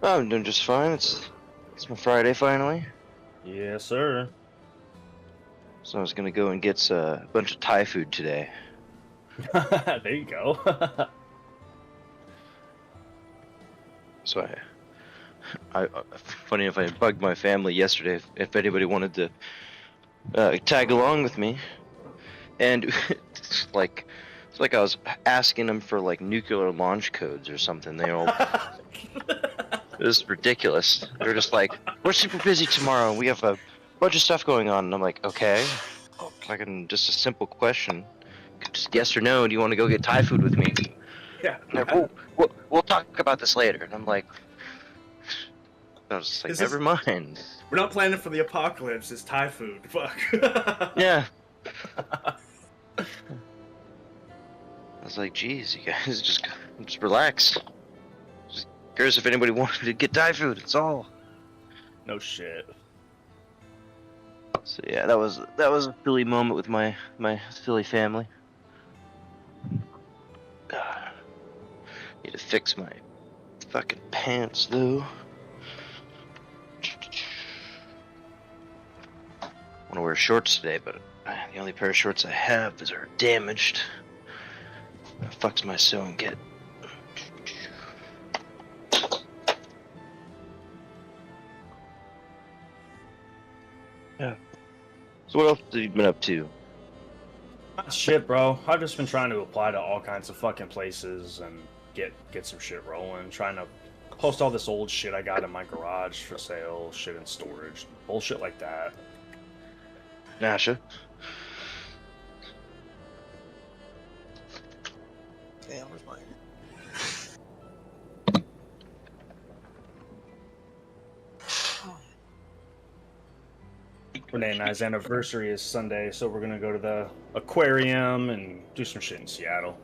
I'm doing just fine. It's my Friday finally. Yes, sir. So I was gonna go and get a bunch of Thai food today. There you go. So I funny enough, I bugged my family yesterday if anybody wanted to tag along with me, and it's like I was asking them for like nuclear launch codes or something. They all it was ridiculous. They're just like, we're super busy tomorrow. We have a bunch of stuff going on, and I'm like, okay. I can just a simple question, just yes or no. Do you want to go get Thai food with me? Yeah. We'll talk about this later. And I'm like, I was just like, never mind. We're not planning for the apocalypse. It's Thai food. Fuck. Yeah. I was like, geez, you guys just relax. Just curious if anybody wanted to get Thai food. It's all. No shit. So yeah, that was a Philly moment with my Philly family. Need to fix my fucking pants though. I want to wear shorts today, but the only pair of shorts I have are damaged. That fucks my sewing kit. Yeah. So what else have you been up to? Shit, bro. I've just been trying to apply to all kinds of fucking places and get some shit rolling. Trying to post all this old shit I got in my garage for sale, shit in storage, bullshit like that. Nasha. Damn, where's mine? Renee and I's anniversary is Sunday, so we're gonna go to the aquarium and do some shit in Seattle.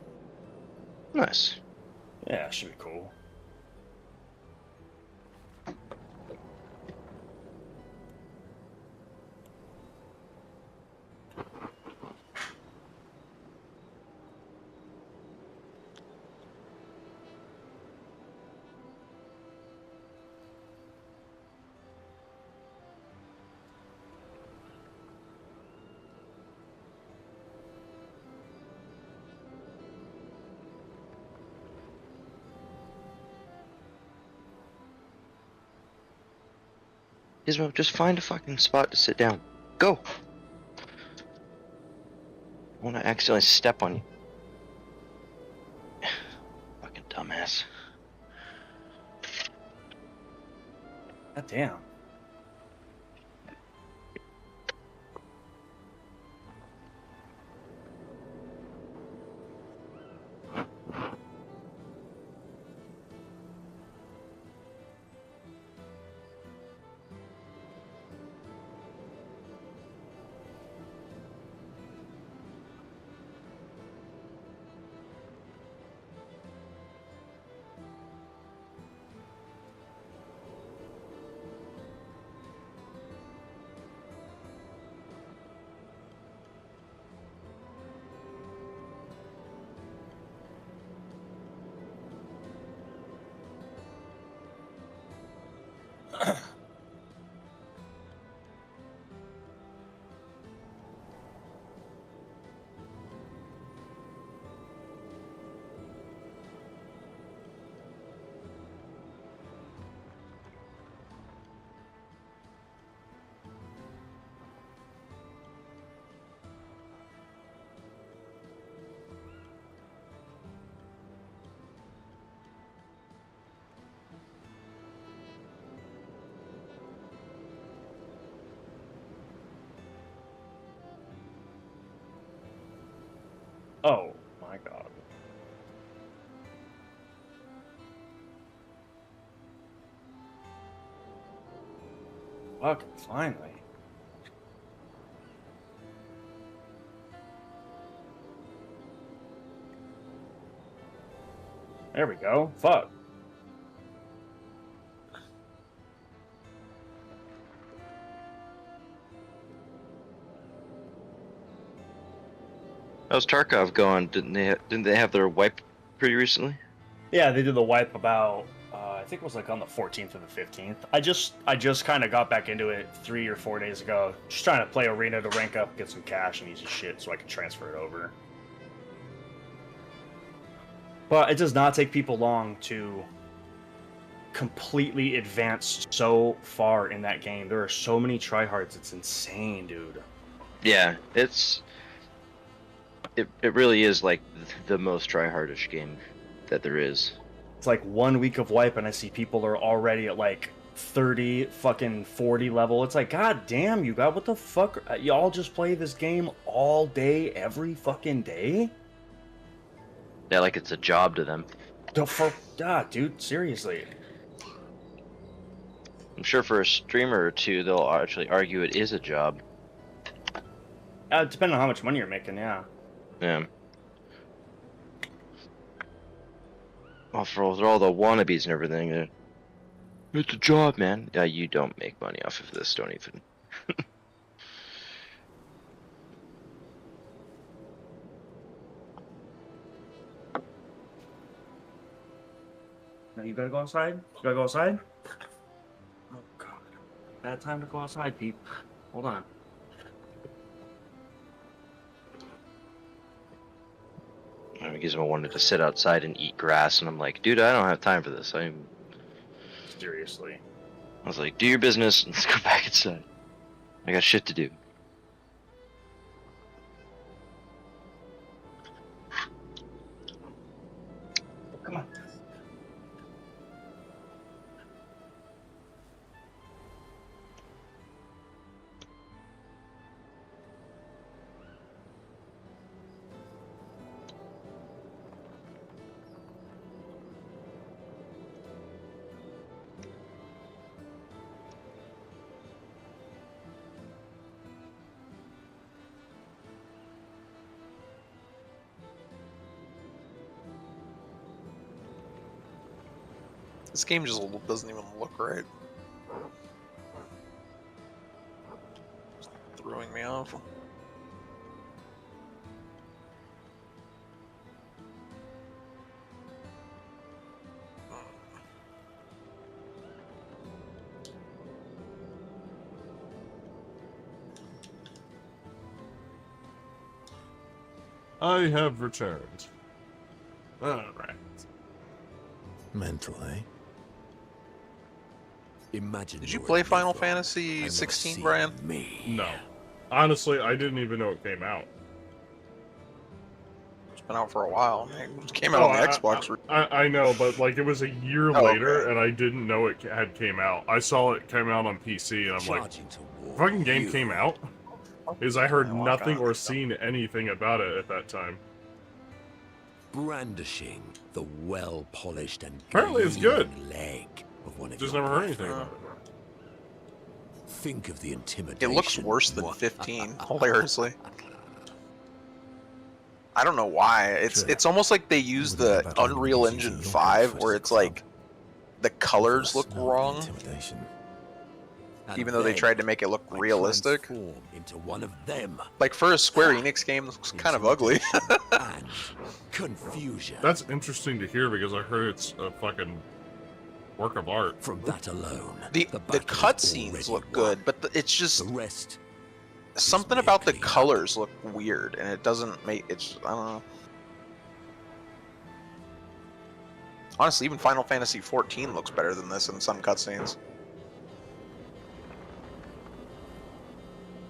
Nice. Yeah, should be cool. Gizmo, just find a fucking spot to sit down. Go! I wanna accidentally step on you. Fucking dumbass. God damn. Oh my god. Fucking finally. There we go. Fuck. How's Tarkov going? Didn't they have their wipe pretty recently? Yeah, they did the wipe about I think it was like on the 14th or the 15th. I just kind of got back into it 3 or 4 days ago. Just trying to play arena to rank up, get some cash and easy shit so I can transfer it over. But it does not take people long to completely advance so far in that game. There are so many tryhards, it's insane, dude. Yeah, it really is like the most tryhardish game that there is. It's like 1 week of wipe and I see people are already at like 30, fucking 40 level. It's like, god damn, you got what the fuck? Y'all just play this game all day, every fucking day? Yeah, like it's a job to them. God, dude, seriously. I'm sure for a streamer or two, they'll actually argue it is a job. Depending on how much money you're making, yeah. Yeah. Well, for all the wannabes and everything, it's a job, man. Yeah, you don't make money off of this. Don't even. Now you gotta go outside? You gotta go outside? Oh god. Bad time to go outside, Pete. Hold on. Gizmo wanted to sit outside and eat grass, and I'm like, dude, I don't have time for this. Seriously. I was like, do your business and let's go back inside. I got shit to do. Come on. This game just doesn't even look right. Just throwing me off. I have returned. Alright. Mental, eh? Imagine. Did you play Final Fantasy 16, Brian? No. Honestly, I didn't even know it came out. It's been out for a while. It came out on the Xbox. I know, but like it was a year later, and I didn't know it had came out. I saw it came out on PC, and I'm like, the fucking game came out? Because I heard nothing or seen anything about it at that time. Brandishing the well-polished and apparently it's good. Leg of one of Just your never heard anything brethren. about it. Think of the intimidation. It looks worse than 15, hilariously. I don't know why. It's almost like they use the Unreal Engine 5, where it's like the colors look wrong, even though they tried to make it look realistic. Into one of them. Like for a Square Enix game, it looks kind of ugly. And confusion. That's interesting to hear because I heard it's a fucking work of art. From that alone, the cutscenes look good, but it's just the rest. Something about the colors look weird, and it doesn't make it's. I don't know. Honestly, even Final Fantasy 14 looks better than this in some cutscenes.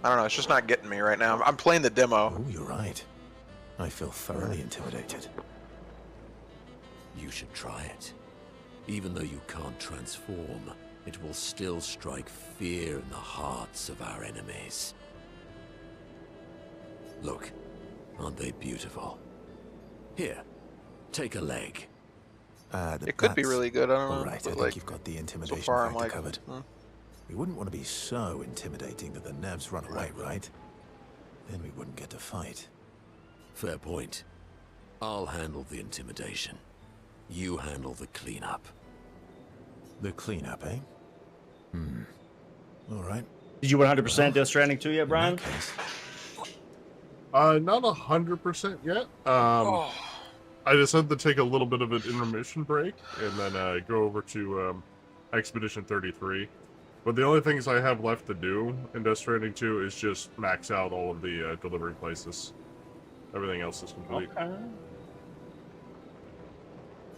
I don't know. It's just not getting me right now. I'm playing the demo. Oh, you're right. I feel thoroughly intimidated. You should try it. Even though you can't transform, it will still strike fear in the hearts of our enemies. Look, aren't they beautiful? Here, take a leg. It could be really good. I don't know. All right, I think you've got the intimidation so far, factor covered. We wouldn't want to be so intimidating that the Nevs run away, right? Then we wouldn't get to fight. Fair point. I'll handle the intimidation. You handle the cleanup. The cleanup, eh? All right. Did you 100% Death Stranding 2 yet, Brian? Not 100% yet. I just had to take a little bit of an intermission break and then go over to Expedition 33. But the only things I have left to do in Death Stranding 2 is just max out all of the delivery places. Everything else is complete. Okay.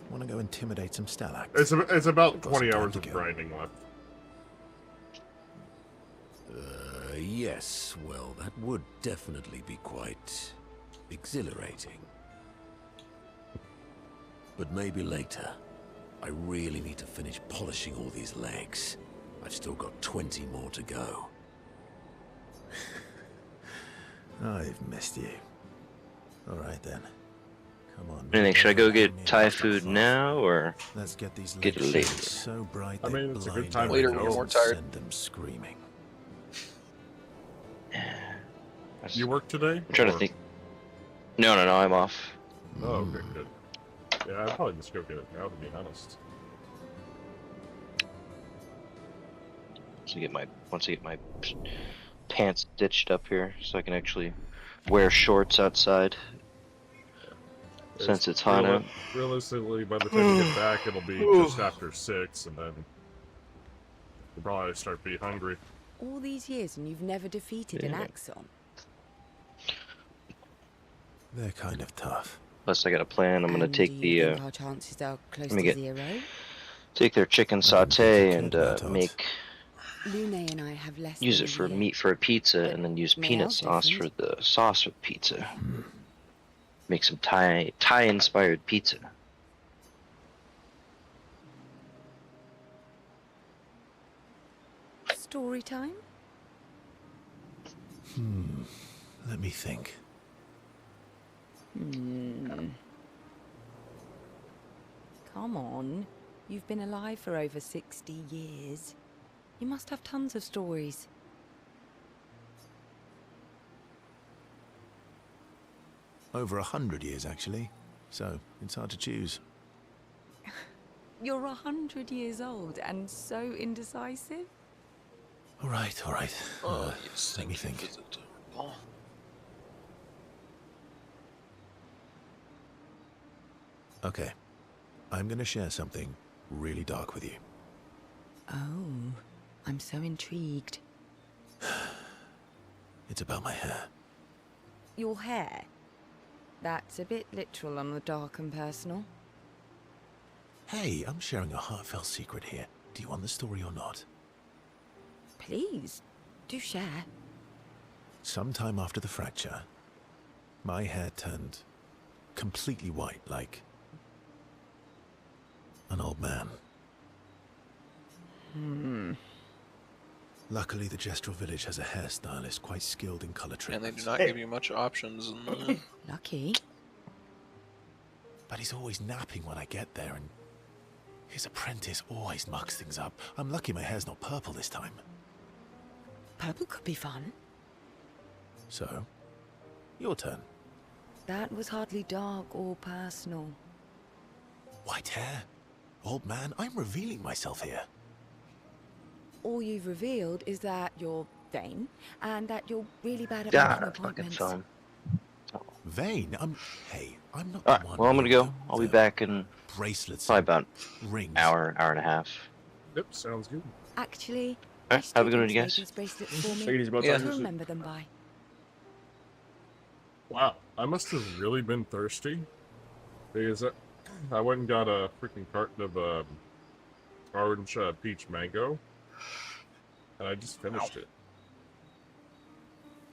Want to go intimidate some Stalags? It's about 20 hours of grinding left. Yes, well, that would definitely be quite exhilarating. But maybe later. I really need to finish polishing all these legs. I've still got 20 more to go. I've missed you. All right then. Come on. Anything? Should I go get Thai food now, or let's get these get it later? So bright. I mean, it's a good time later to when go. you're more tired. Send them screaming. You work today? I'm trying to think. No, I'm off. Oh, okay, good. Yeah, I'd probably just go get it now, to be honest. Once I get my pants stitched up here, so I can actually wear shorts outside. Since it's hot out. Realistically, by the time you get back, it'll be just after 6, and then you'll probably start being hungry. All these years and you've never defeated an Axon? They're kind of tough. Plus, I got a plan. I'm gonna take the. Our chances are close to zero? Take their chicken sauté and make. Lune and I have less. Use it for meat for a pizza, and then use peanut sauce for the sauce for the pizza. Make some Thai-inspired pizza. Story time? Let me think. Come on. You've been alive for over 60 years. You must have tons of stories. Over 100 years, actually. So, it's hard to choose. You're 100 years old and so indecisive? All right. Let me think. Okay. I'm going to share something really dark with you. Oh, I'm so intrigued. It's about my hair. Your hair? That's a bit literal on the dark and personal. Hey, I'm sharing a heartfelt secret here. Do you want the story or not? Please, do share. Sometime after the fracture, my hair turned completely white, like an old man. Luckily, the Gestural village has a hairstylist quite skilled in color And treatments. they do not give you much options. Lucky. But he's always napping when I get there, and his apprentice always mucks things up. I'm lucky my hair's not purple this time. Purple could be fun. So, your turn. That was hardly dark or personal. White hair? Old man, I'm revealing myself here. All you've revealed is that you're vain, and that you're really bad at God, making fucking appointments. son. Vain? Hey, I'm not Alright, the one. well, I'm gonna go. I'll be back in bracelets, probably about rings. hour and a half. Yep, sounds good. Actually, Alright, have a good one, you guys. these bracelets for me. Take it easy, bro. Yeah. To remember them by. Wow, I must have really been thirsty. Because I went and got a freaking carton of orange peach mango. And I just finished it.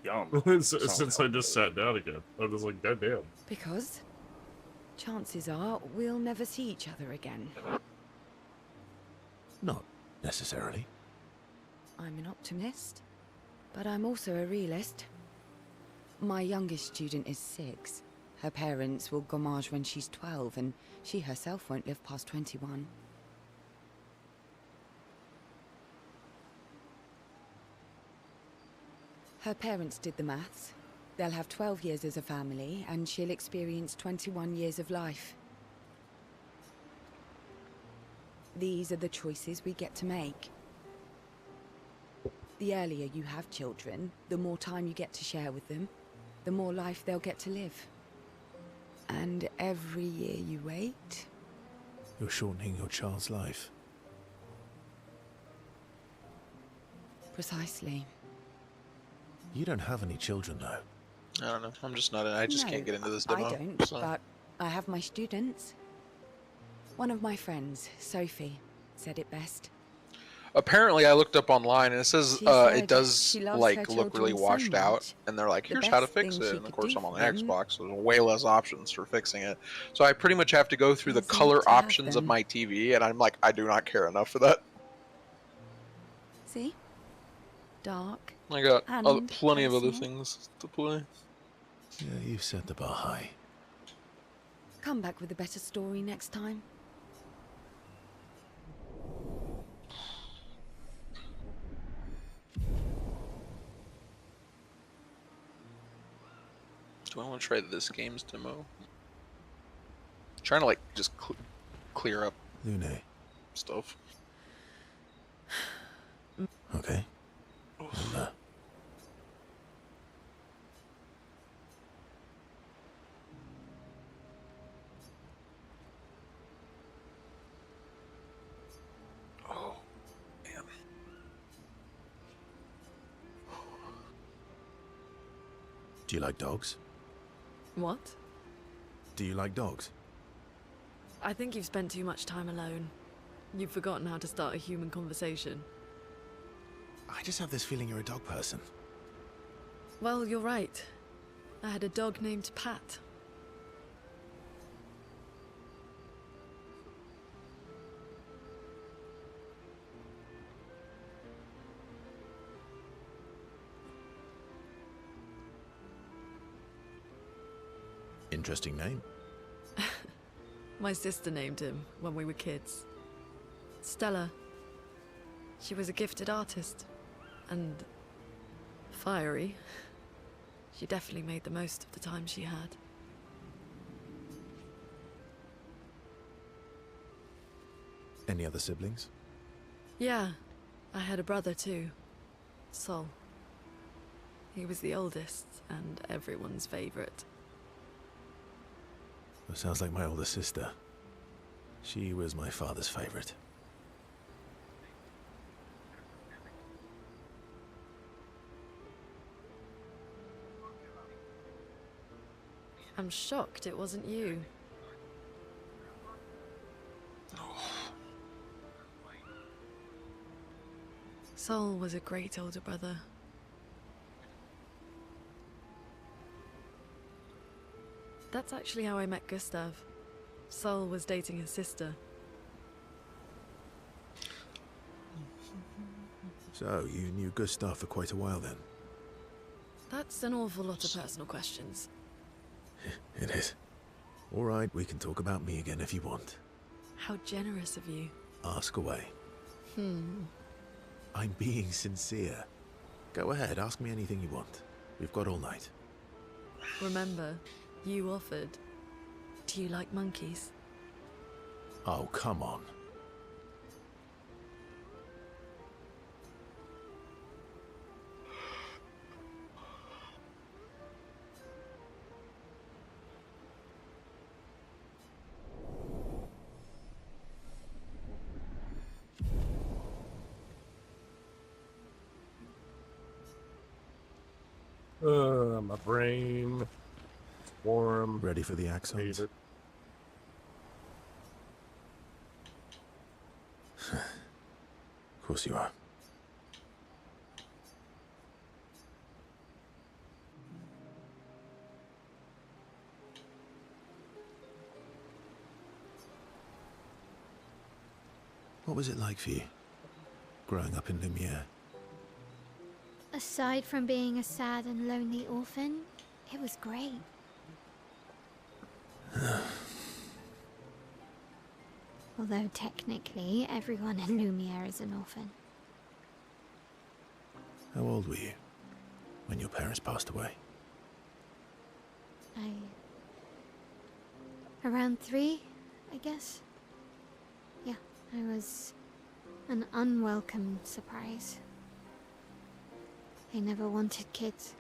Yum. Since I just sat down again. I was like, goddamn. Because chances are we'll never see each other again. Not necessarily. I'm an optimist, but I'm also a realist. My youngest student is 6. Her parents will gommage when she's 12, and she herself won't live past 21. Her parents did the maths. They'll have 12 years as a family, and she'll experience 21 years of life. These are the choices we get to make. The earlier you have children, the more time you get to share with them, the more life they'll get to live. And every year you wait... You're shortening your child's life. Precisely. You don't have any children, though. I don't know. I'm just not. I just can't get into this demo. I don't, so. but I have my students. One of my friends, Sophie, said it best. Apparently, I looked up online and it says She said it does she loves like her look really children so washed out, much. and they're like, The "Here's how to best fix thing it." she And of could course, do I'm on for the them Xbox, so there's way less options for fixing it. So I pretty much have to go through the isn't color to have options of them. my TV, and I'm like, I do not care enough for that. See? Dark. I got And plenty of other personal. things to play. Yeah, you've set the bar high. Come back with a better story next time. Do I want to try this game's demo? Trying to like just clear up Lune. stuff. Okay. Oh, man. Do you like dogs? What? Do you like dogs? I think you've spent too much time alone. You've forgotten how to start a human conversation. I just have this feeling you're a dog person. Well, you're right. I had a dog named Pat. Interesting name. My sister named him when we were kids. Stella. She was a gifted artist. And fiery. She definitely made the most of the time she had. Any other siblings? Yeah, I had a brother too. Sol. He was the oldest and everyone's favorite. That sounds like my older sister. She was my father's favorite. I'm shocked it wasn't you. Sol was a great older brother. That's actually how I met Gustav. Sol was dating his sister. So, you knew Gustav for quite a while then? That's an awful lot of personal questions. It is. All right, we can talk about me again if you want. How generous of you. Ask away. I'm being sincere. Go ahead, ask me anything you want. We've got all night. Remember, you offered. Do you like monkeys? Oh, come on. My brain. It's warm. Ready for the Hate accent? it. Of course you are. What was it like for you, growing up in Lumiere? Aside from being a sad and lonely orphan, it was great. Although technically, everyone in Lumiere is an orphan. How old were you when your parents passed away? Around 3, I guess. Yeah, I was an unwelcome surprise. They never wanted kids.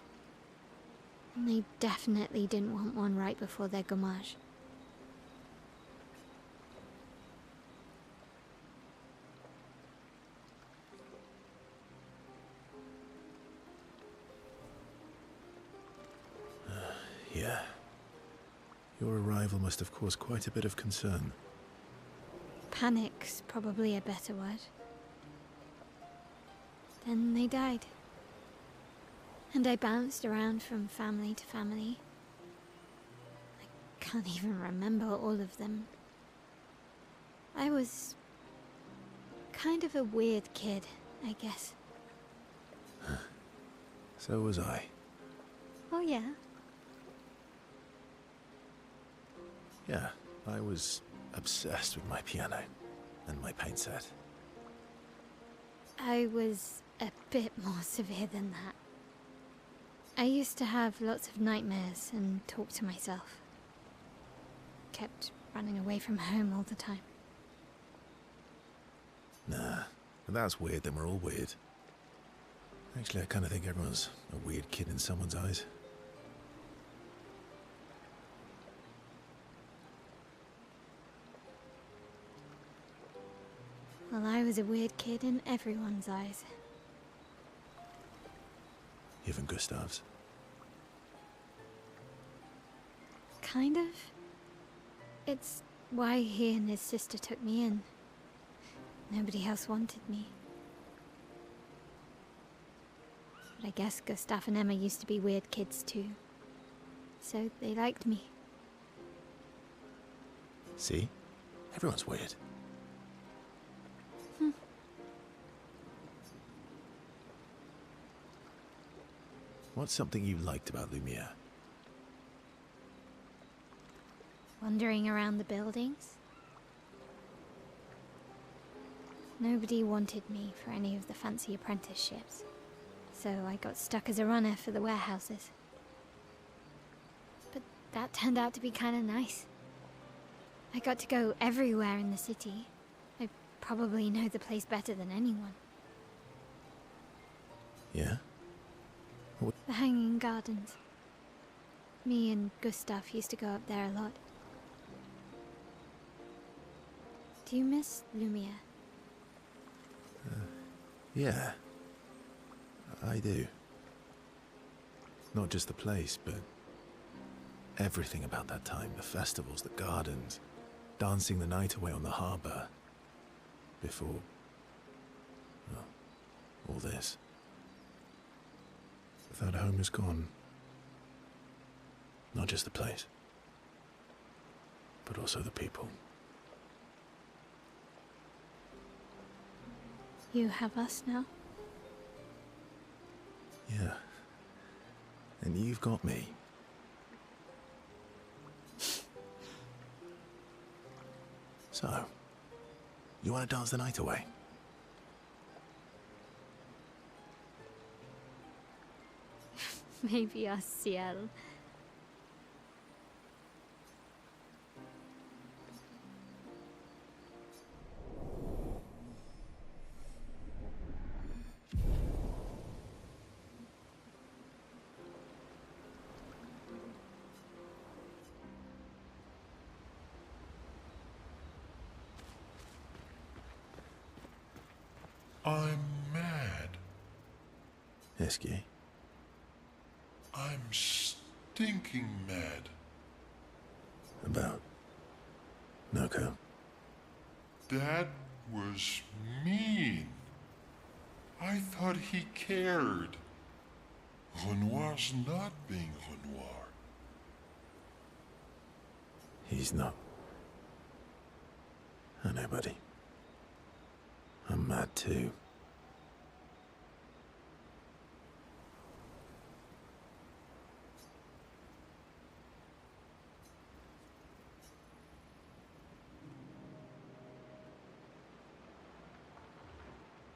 And they definitely didn't want one right before their gommage. Yeah. Your arrival must have caused quite a bit of concern. Panic's probably a better word. Then they died. And I bounced around from family to family. I can't even remember all of them. I was kind of a weird kid, I guess. So was I. Oh yeah? Yeah, I was obsessed with my piano and my paint set. I was a bit more severe than that. I used to have lots of nightmares and talk to myself. Kept running away from home all the time. Nah, if that's weird, then we're all weird. Actually, I kind of think everyone's a weird kid in someone's eyes. Well, I was a weird kid in everyone's eyes. Even Gustav's. Kind of. It's why he and his sister took me in. Nobody else wanted me. But I guess Gustav and Emma used to be weird kids too. So they liked me. See? Everyone's weird. What's something you liked about Lumiere? Wandering around the buildings. Nobody wanted me for any of the fancy apprenticeships, so I got stuck as a runner for the warehouses. But that turned out to be kind of nice. I got to go everywhere in the city. I probably know the place better than anyone. Yeah? The Hanging Gardens. Me and Gustav used to go up there a lot. Do you miss Lumiere? Yeah. I do. Not just the place, but everything about that time. The festivals, the gardens, dancing the night away on the harbour. Before... well, all this. That home is gone. Not just the place, but also the people. You have us now? Yeah. And you've got me. So, you want to dance the night away? Maybe us, Ciel. I'm mad. Esky. I'm stinking mad. About Noko. That was mean. I thought he cared. Renoir's not being Renoir. He's not. I know, buddy. I'm mad too.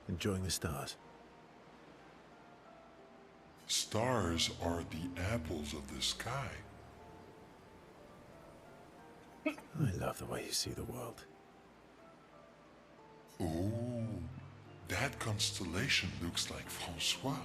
Enjoying the stars. Stars are the apples of the sky. I love the way you see the world. Oh, that constellation looks like Francois.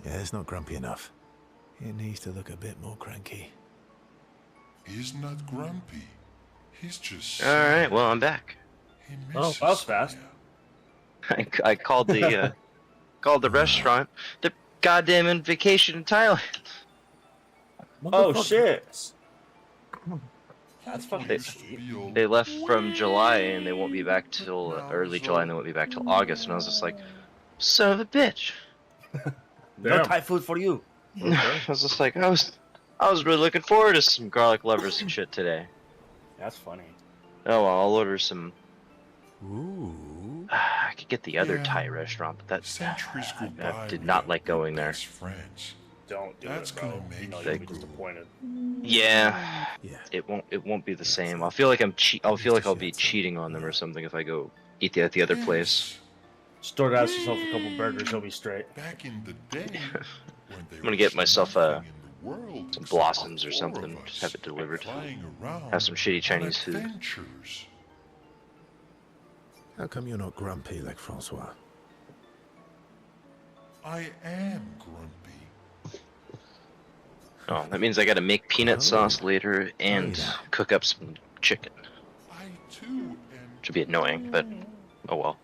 Yeah, it's not grumpy enough. It needs to look a bit more cranky. He's not grumpy. He's just... Alright, well, I'm back. He Oh, misses that was fast. I called the, called the restaurant. They're goddamn on vacation in Thailand. Oh, shit. That's fucking They left from July and they won't be back till early July and they won't be back till August. And I was just like, son of a bitch. No Thai food for you. I was just like, I was really looking forward to some garlic lovers and shit today. That's funny. Oh, well, I'll order some. Ooh. I could get the other Thai restaurant, but that Centuries go I by did not without like going there. best friends. Don't do That's it, bro. gonna make You know you you'll be go. disappointed. Yeah, Yeah. it won't be the same. I'll feel like I'll be cheating on them or something if I go eat at the other place. Store out yourself a couple burgers, you'll be straight. Back in the day, when they I'm gonna get myself nothing in the world some except blossoms the or four of something. us Just have it delivered. flying around Have some shitty on Chinese food. adventures. How come you're not grumpy like Francois? I am grumpy. Oh, that means I gotta make peanut sauce later and cook up some chicken. I too am. Should be annoying, but oh well.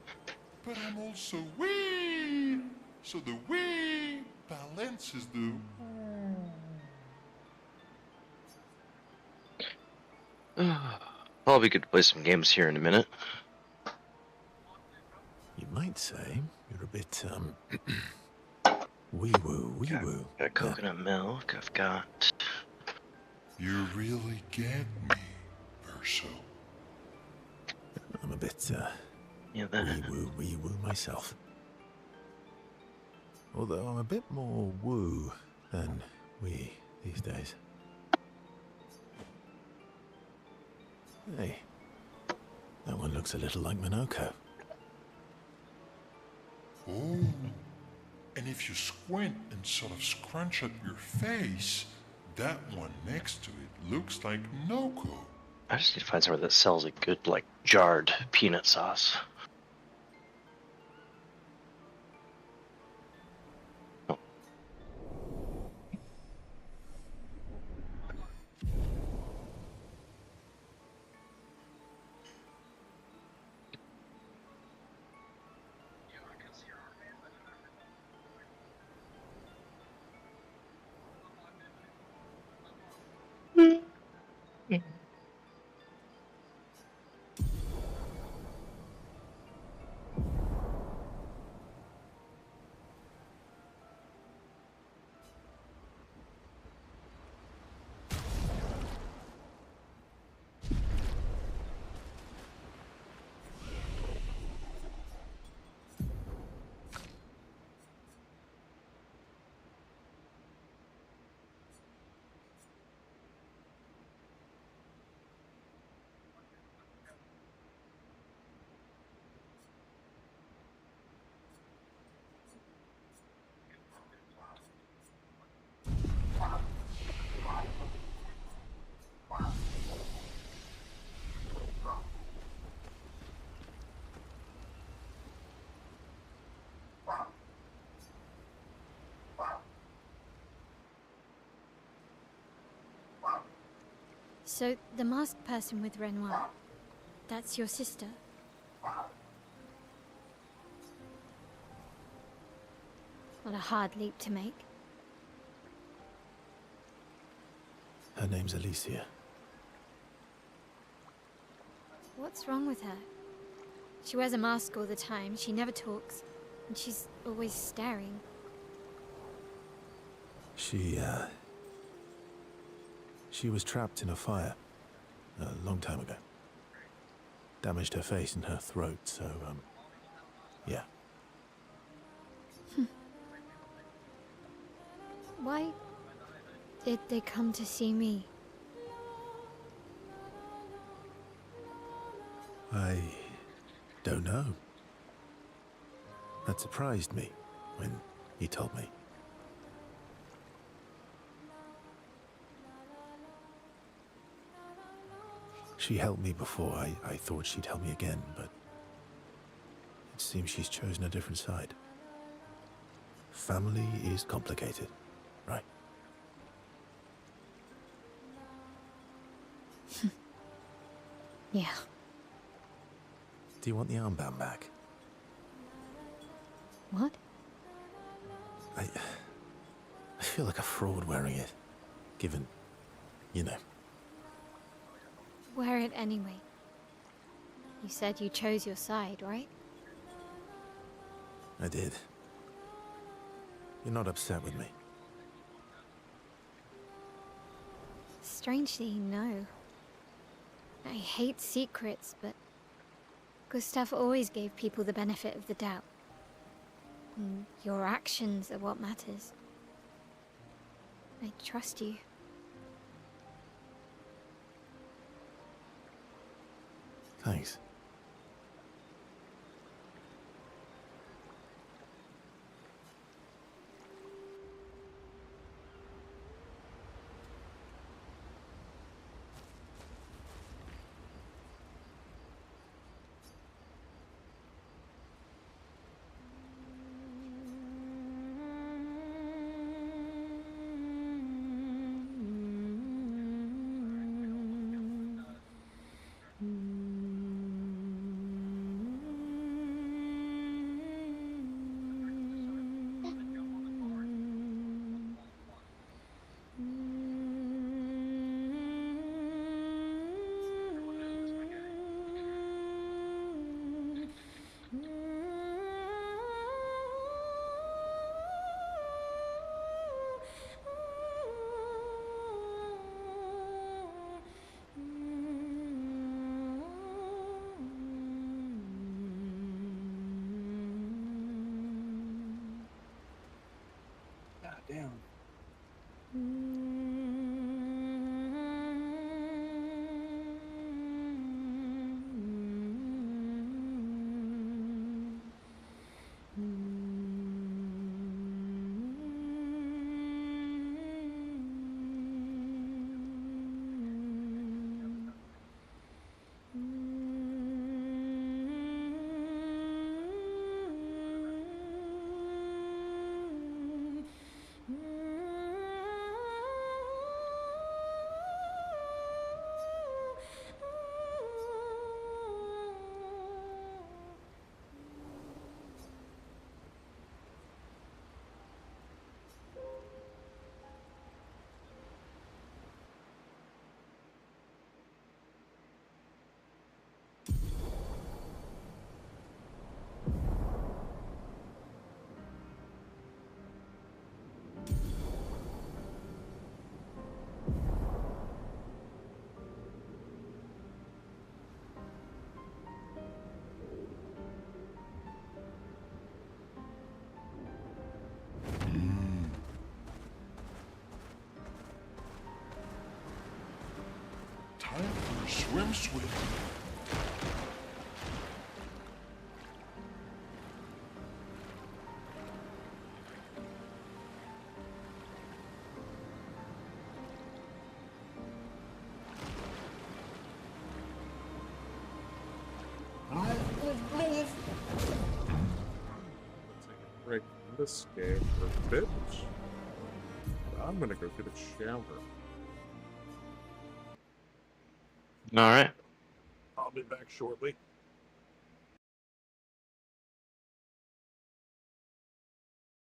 But I'm also wee. So the wee balances the. Probably good to play some games here in a minute. You might say you're a bit, wee-woo. Got coconut milk, I've got... You really get me, Verso. I'm a bit, Yeah, that... wee-woo myself. Although I'm a bit more woo than wee these days. Hey, that one looks a little like Minoko. Oh, and if you squint and sort of scrunch up your face, that one next to it looks like Noko. I just need to find somewhere that sells a good, like, jarred peanut sauce. So, the masked person with Renoir, that's your sister? What a hard leap to make. Her name's Alicia. What's wrong with her? She wears a mask all the time, she never talks, and she's always staring. She was trapped in a fire a long time ago. Damaged her face and her throat, so, yeah. Why did they come to see me? I don't know. That surprised me when you told me. She helped me before. I thought she'd help me again, but it seems she's chosen a different side. Family is complicated, right? Yeah. Do you want the armband back? What? I feel like a fraud wearing it, given, you know. Wear it anyway. You said you chose your side, right? I did. You're not upset with me. Strangely, no. I hate secrets, but Gustav always gave people the benefit of the doubt. And your actions are what matters. I trust you. Thanks. Damn. Swim, swim. Break from this game for a bit. I'm gonna go get a shower. All right. I'll be back shortly.